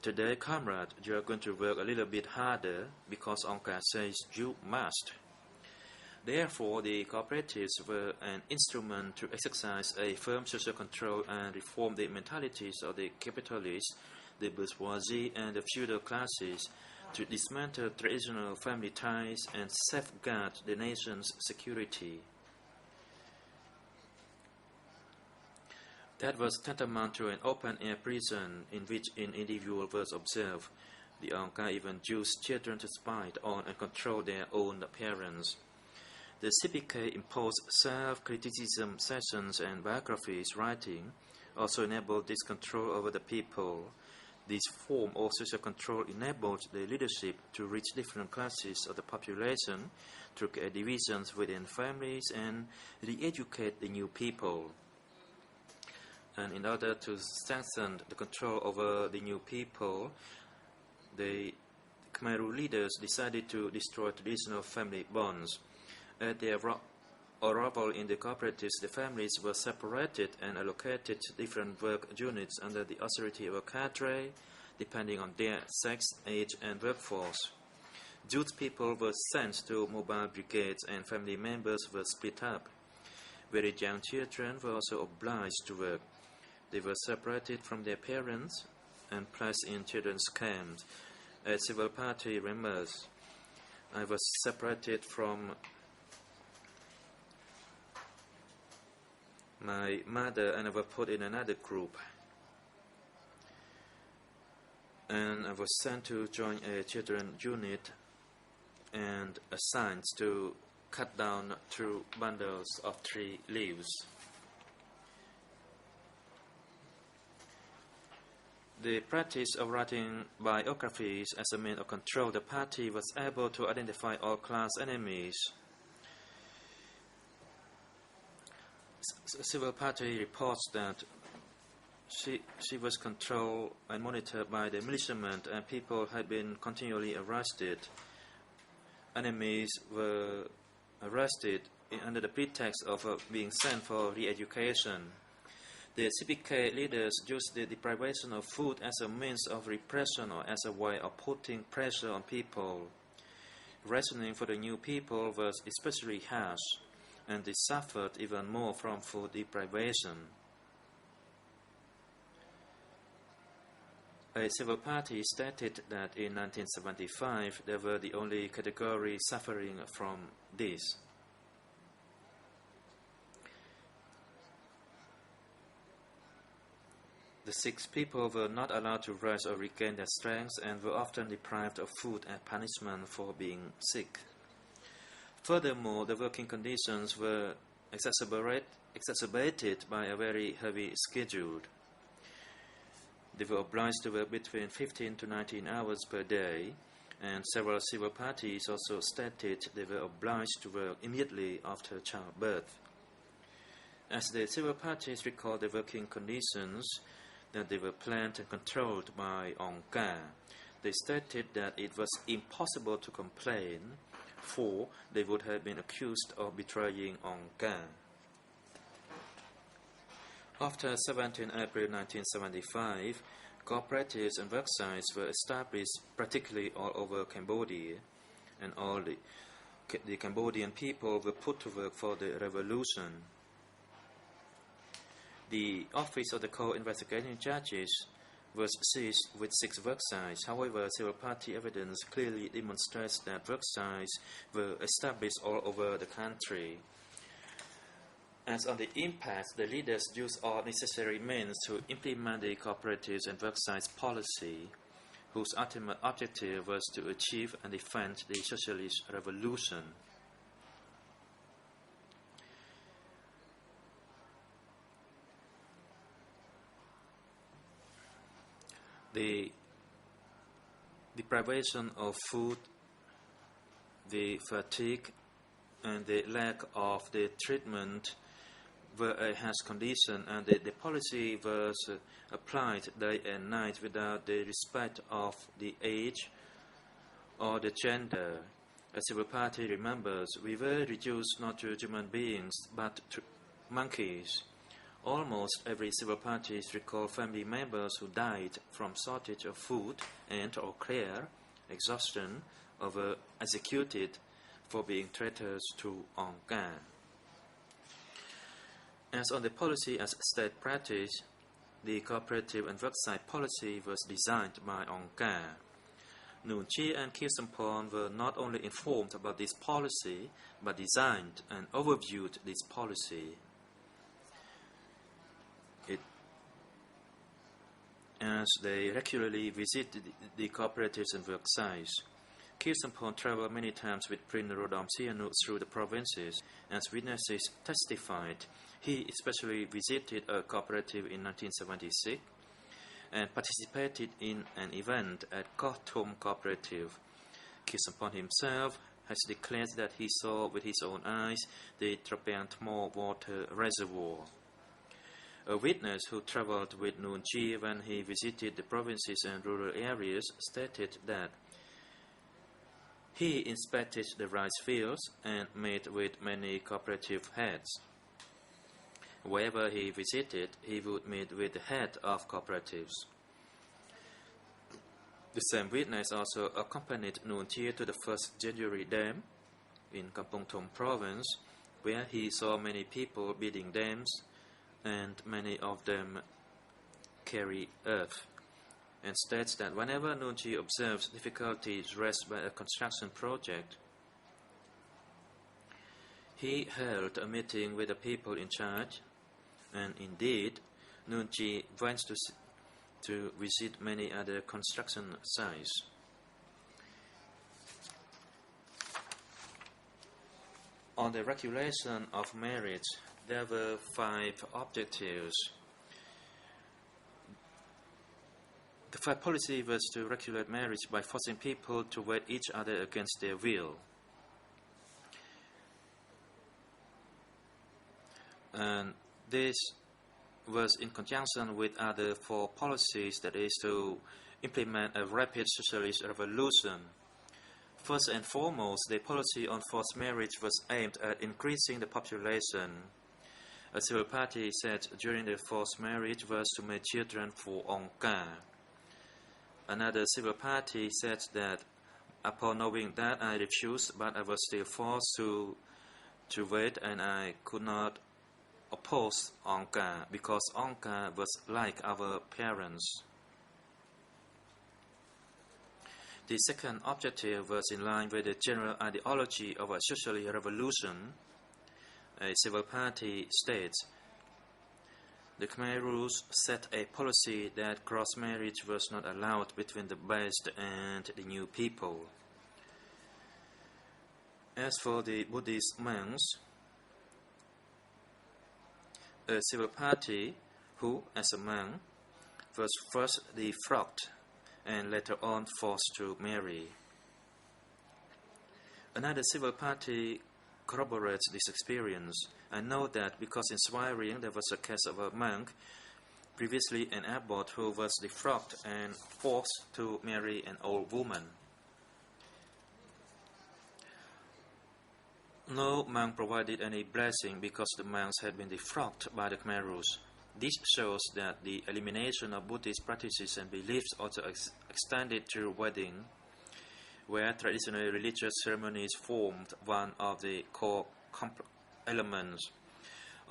Today, comrade, you are going to work a little bit harder because Angkar says you must. Therefore, the cooperatives were an instrument to exercise a firm social control and reform the mentalities of the capitalists, the bourgeoisie, and the feudal classes to dismantle traditional family ties and safeguard the nation's security. That was tantamount to an open-air prison in which an individual was observed. The Angkar even used children to spy on and control their own parents. The CPK imposed self-criticism sessions and biographies writing, also enabled this control over the people. This form of social control enabled the leadership to reach different classes of the population, to create divisions within families, and re-educate the new people. And in order to strengthen the control over the new people, the Khmer Rouge leaders decided to destroy traditional family bonds. At their arrival in the cooperatives, the families were separated and allocated to different work units under the authority of a cadre, depending on their sex, age, and workforce. Youth people were sent to mobile brigades and family members were split up. Very young children were also obliged to work. They were separated from their parents and placed in children's camps. As civil party members, I was separated from my mother and I was put in another group. And I was sent to join a children unit and assigned to cut down 2 bundles of tree leaves. The practice of writing biographies as a means of control the party was able to identify all class enemies. Civil party reports that she was controlled and monitored by the militiamen and people had been continually arrested. Enemies were arrested under the pretext of being sent for re-education. The CPK leaders used the deprivation of food as a means of repression or as a way of putting pressure on people. Rationing for the new people was especially harsh, and they suffered even more from food deprivation. A civil party stated that in 1975 they were the only category suffering from this. The sick people were not allowed to rest or regain their strength and were often deprived of food and punishment for being sick. Furthermore, the working conditions were exacerbated by a very heavy schedule. They were obliged to work between 15 to 19 hours per day, and several civil parties also stated they were obliged to work immediately after childbirth. As the civil parties recalled the working conditions, that they were planned and controlled by Angkar, they stated that it was impossible to complain, for they would have been accused of betraying Angkar. After 17 April 1975, cooperatives and worksites were established practically all over Cambodia, and all the Cambodian people were put to work for the revolution. The office of the co-investigating judges was seized with 6 worksites. However, civil party evidence clearly demonstrates that worksites were established all over the country. As on the impasse, the leaders used all necessary means to implement the cooperatives and worksites policy, whose ultimate objective was to achieve and defend the socialist revolution. The deprivation of food, the fatigue, and the lack of the treatment were a harsh condition, and the policy was applied day and night without the respect of the age or the gender. A civil party remembers, we were reduced not to human beings, but to monkeys. Almost every civil party recalls family members who died from shortage of food and or care, exhaustion, or were executed for being traitors to Angkar. As on the policy as state practice, the cooperative and worksite policy was designed by Angkar. Nuon Chea and Khieu Samphan were not only informed about this policy, but designed and overviewed this policy. As they regularly visited the cooperatives and worksites, Khieu Samphan traveled many times with Prince Rodom Sihanouk through the provinces. As witnesses testified, he especially visited a cooperative in 1976 and participated in an event at Koh Thom Cooperative. Khieu Samphan himself has declared that he saw with his own eyes the Trapang Thmo water reservoir. A witness who traveled with Nuon Chea when he visited the provinces and rural areas stated that he inspected the rice fields and met with many cooperative heads. Wherever he visited, he would meet with the head of cooperatives. The same witness also accompanied Nuon Chea to the first January dam in Kampong Thom province, where he saw many people building dams, and many of them carry earth, and states that whenever Nuon Chea observes difficulties raised by a construction project, he held a meeting with the people in charge, and indeed, Nuon Chea went to visit many other construction sites. On the regulation of marriage, there were 5 objectives. The 5 policy was to regulate marriage by forcing people to wed each other against their will. And this was in conjunction with other 4 policies, that is to implement a rapid socialist revolution. First and foremost, the policy on forced marriage was aimed at increasing the population. A civil party said during the forced marriage was to make children for Angkar. Another civil party said that upon knowing that I refused, but I was still forced to wait, and I could not oppose Angkar because Angkar was like our parents. The second objective was in line with the general ideology of a socialist revolution. A civil party states, the Khmer rules set a policy that cross marriage was not allowed between the West and the new people. As for the Buddhist monks, a civil party who, as a monk, was first defrocked and later on forced to marry. Another civil party corroborates this experience. I know that because in Swiring there was a case of a monk, previously an abbot, who was defrocked and forced to marry an old woman. No monk provided any blessing because the monks had been defrocked by the Khmer rules. This shows that the elimination of Buddhist practices and beliefs also extended to wedding, where traditional religious ceremonies formed one of the core elements.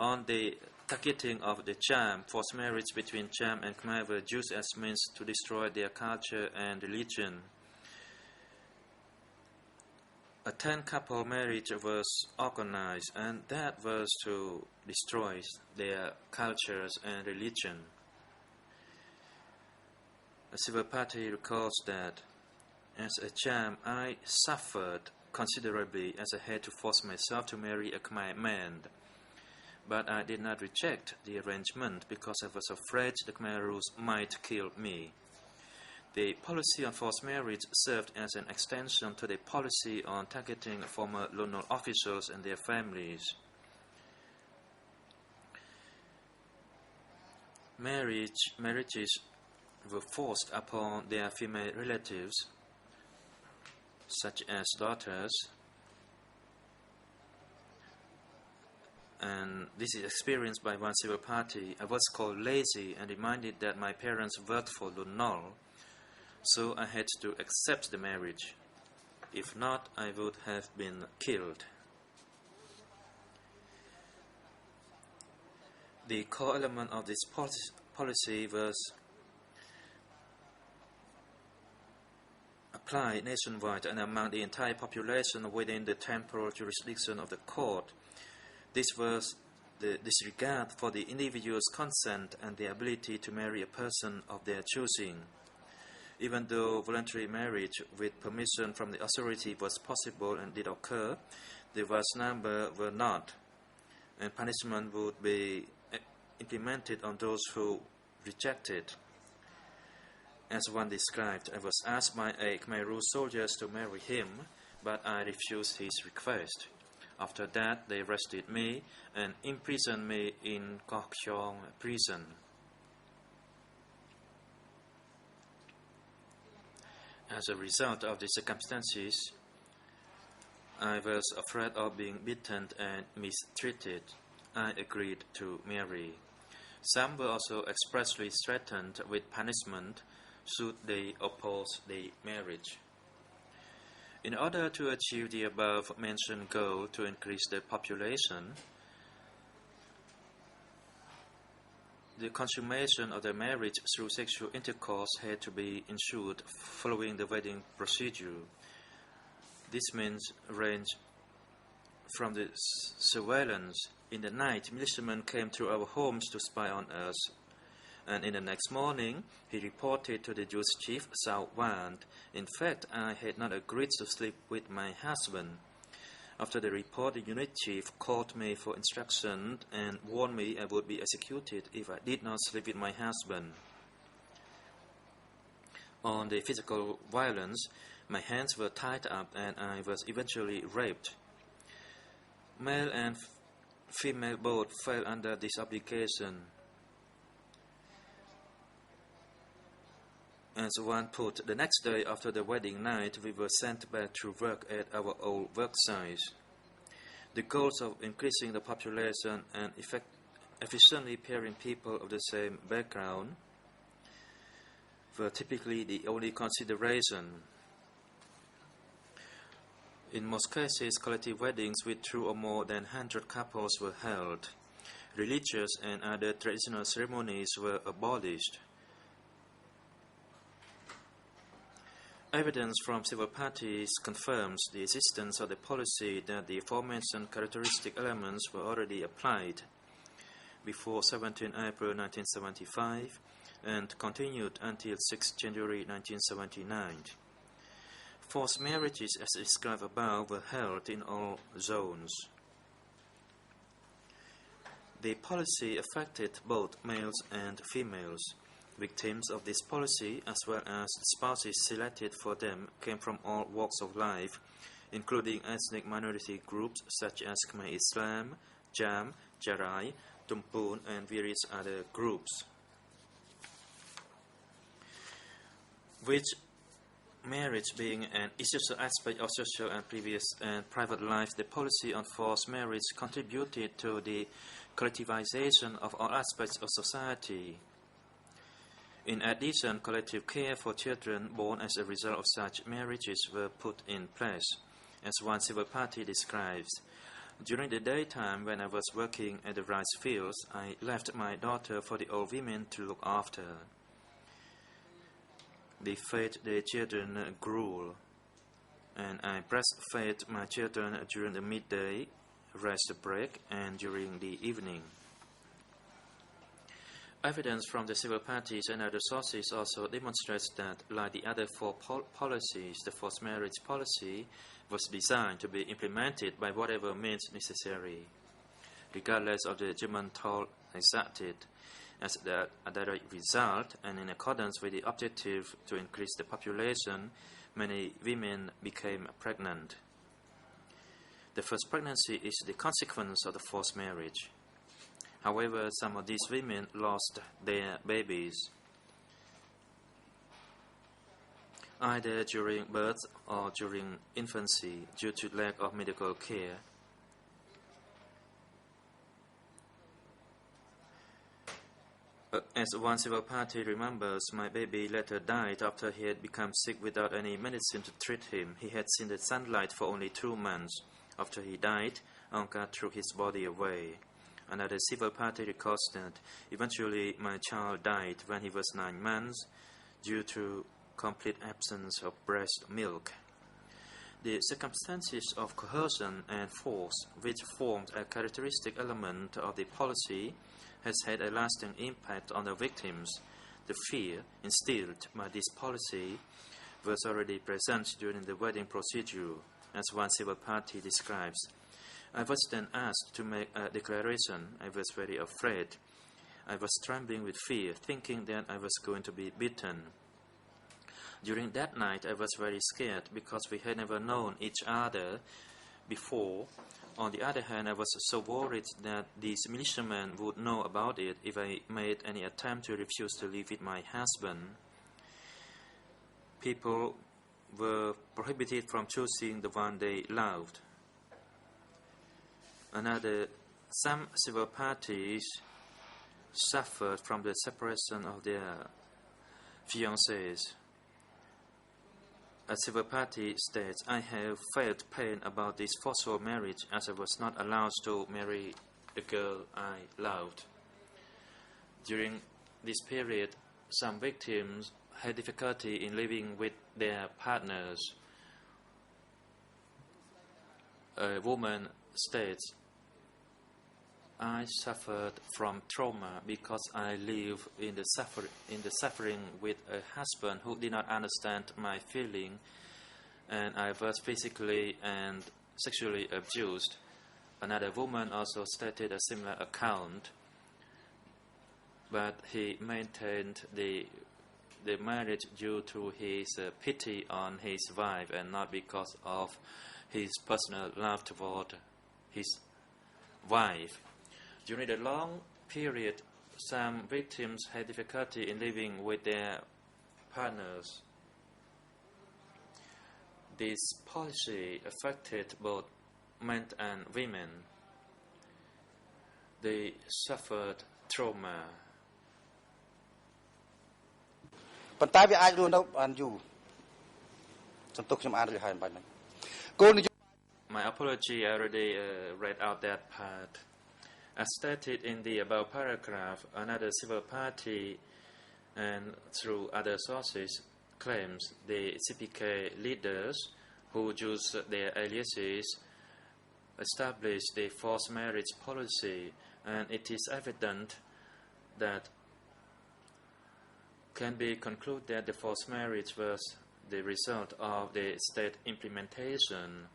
On the targeting of the Cham, forced marriage between Cham and Khmer were used as means to destroy their culture and religion. A 10-couple marriage was organized, and that was to destroy their cultures and religion. A civil party recalls that, as a Cham, I suffered considerably as I had to force myself to marry a Khmer man. But I did not reject the arrangement because I was afraid the Khmer rules might kill me. The policy on forced marriage served as an extension to the policy on targeting former Lonol officials and their families. Marriages were forced upon their female relatives, such as daughters. And this is experienced by one civil party. I was called lazy and reminded that my parents worked for Tribunal, so I had to accept the marriage. If not, I would have been killed. The core element of this policy was applied nationwide and among the entire population within the temporal jurisdiction of the court. This was the disregard for the individual's consent and the ability to marry a person of their choosing. Even though voluntary marriage with permission from the authority was possible and did occur, the vast number were not, and punishment would be implemented on those who rejected. As one described, I was asked by a Khmer soldiers to marry him, but I refused his request. After that, they arrested me and imprisoned me in Koh Chong prison. As a result of the circumstances, I was afraid of being beaten and mistreated. I agreed to marry. Some were also expressly threatened with punishment should they oppose the marriage. In order to achieve the above-mentioned goal to increase the population, the consummation of the marriage through sexual intercourse had to be ensured following the wedding procedure. This means range from the surveillance. In the night, militiamen came to our homes to spy on us, and in the next morning, he reported to the Jewish chief, Sao Wan. In fact, I had not agreed to sleep with my husband. After the report, the unit chief called me for instruction and warned me I would be executed if I did not sleep with my husband. On the physical violence, my hands were tied up and I was eventually raped. Male and female both fell under this obligation. As one put, the next day after the wedding night, we were sent back to work at our old work sites. The goals of increasing the population and efficiently pairing people of the same background were typically the only consideration. In most cases, collective weddings with 2 or more than 100 couples were held. Religious and other traditional ceremonies were abolished. Evidence from civil parties confirms the existence of the policy that the aforementioned characteristic elements were already applied before 17 April 1975 and continued until 6 January 1979. Forced marriages, as described above, were held in all zones. The policy affected both males and females. Victims of this policy, as well as spouses selected for them, came from all walks of life, including ethnic minority groups such as Khmer Islam, Cham, Charai, Tumpun, and various other groups. Which marriage being an essential aspect of social and private life, the policy on forced marriage contributed to the collectivization of all aspects of society. In addition, collective care for children born as a result of such marriages were put in place, as one civil party describes. During the daytime, when I was working at the rice fields, I left my daughter for the old women to look after. They fed the children gruel, and I breastfed my children during the midday rest break and during the evening. Evidence from the civil parties and other sources also demonstrates that, like the other 4 policies, the forced marriage policy was designed to be implemented by whatever means necessary, regardless of the German toll exacted. As a direct result, and in accordance with the objective to increase the population, many women became pregnant. The first pregnancy is the consequence of the forced marriage. However, some of these women lost their babies. either during birth or during infancy due to lack of medical care. As one civil party remembers, my baby later died after he had become sick without any medicine to treat him. He had seen the sunlight for only 2 months. After he died, Angka threw his body away. Another civil party records that eventually my child died when he was 9 months due to complete absence of breast milk. The circumstances of coercion and force, which formed a characteristic element of the policy, has had a lasting impact on the victims. The fear instilled by this policy was already present during the wedding procedure, as one civil party describes. I was then asked to make a declaration. I was very afraid. I was trembling with fear, thinking that I was going to be beaten. During that night, I was very scared because we had never known each other before. On the other hand, I was so worried that these militiamen would know about it if I made any attempt to refuse to live with my husband. People were prohibited from choosing the one they loved. Some civil parties suffered from the separation of their fiancés. A civil party states, I have felt pain about this forceful marriage as I was not allowed to marry the girl I loved. During this period, some victims had difficulty in living with their partners. A woman states, I suffered from trauma because I live in the suffering with a husband who did not understand my feeling, and I was physically and sexually abused. Another woman also stated a similar account, but he maintained the marriage due to his pity on his wife and not because of his personal love toward his wife. During the long period, some victims had difficulty in living with their partners. This policy affected both men and women. They suffered trauma. ប៉ុន្តែវាអាចរស់នៅបានយូរសន្ទុះខ្ញុំអានរួចហើយបាញ់ហ្នឹងគោលនយោបាយ My apology, I already read out that part. As stated in the above paragraph, another civil party and through other sources claims the CPK leaders who use their aliases established the forced marriage policy, and it is evident that can be concluded that the forced marriage was the result of the state implementation.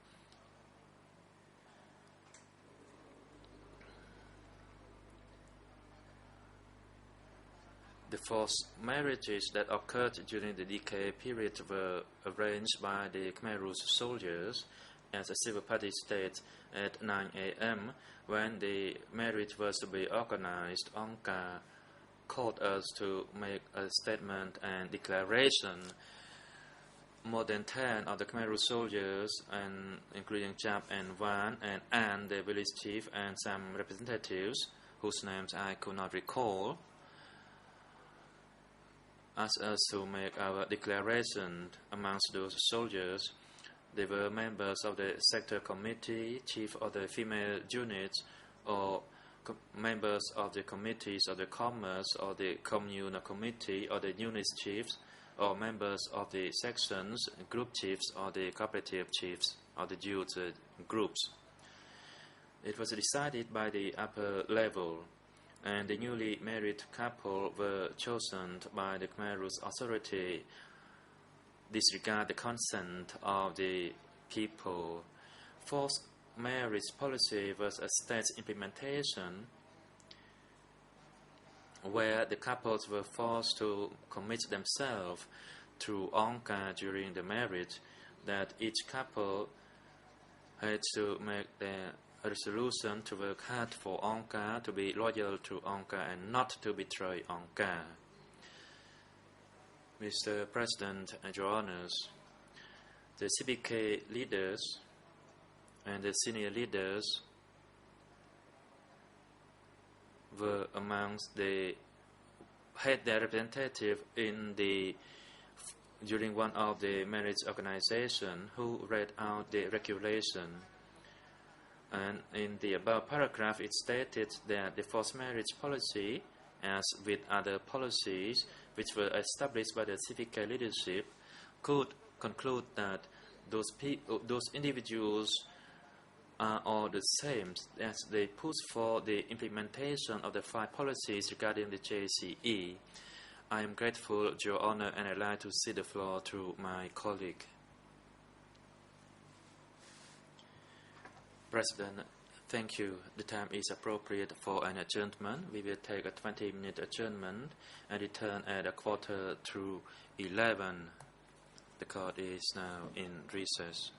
The forced marriages that occurred during the decay period were arranged by the Khmer Rouge soldiers, as a civil party states, at 9 a.m. when the marriage was to be organized. Angka called us to make a statement and declaration. More than 10 of the Khmer Rouge soldiers, and including Chap and Wan and An, the village chief, and some representatives whose names I could not recall, asked us to make our declaration. Amongst those soldiers, they were members of the sector committee, chief of the female units, or members of the committees of the commerce or the communal committee or the unit chiefs, or members of the sections, group chiefs, or the cooperative chiefs, or the youth groups. It was decided by the upper level, and the newly married couple were chosen by the Khmer Rouge authority, disregard the consent of the people. Forced marriage policy was a state implementation where the couples were forced to commit themselves to Angka during the marriage, that each couple had to make their resolution to work hard for Angka, to be loyal to Angka, and not to betray Angka. Mr. President and Your Honors, the CPK leaders and the senior leaders were amongst the had their representative during one of the marriage organization who read out the regulation. And in the above paragraph, it stated that the forced marriage policy, as with other policies which were established by the CPK leadership, could conclude that those individuals are all the same as they push for the implementation of the 5 policies regarding the JCE. I am grateful to Your Honor, and I'd like to cede the floor to my colleague. President, thank you. The time is appropriate for an adjournment. We will take a 20-minute adjournment and return at 11:15. The court is now in recess.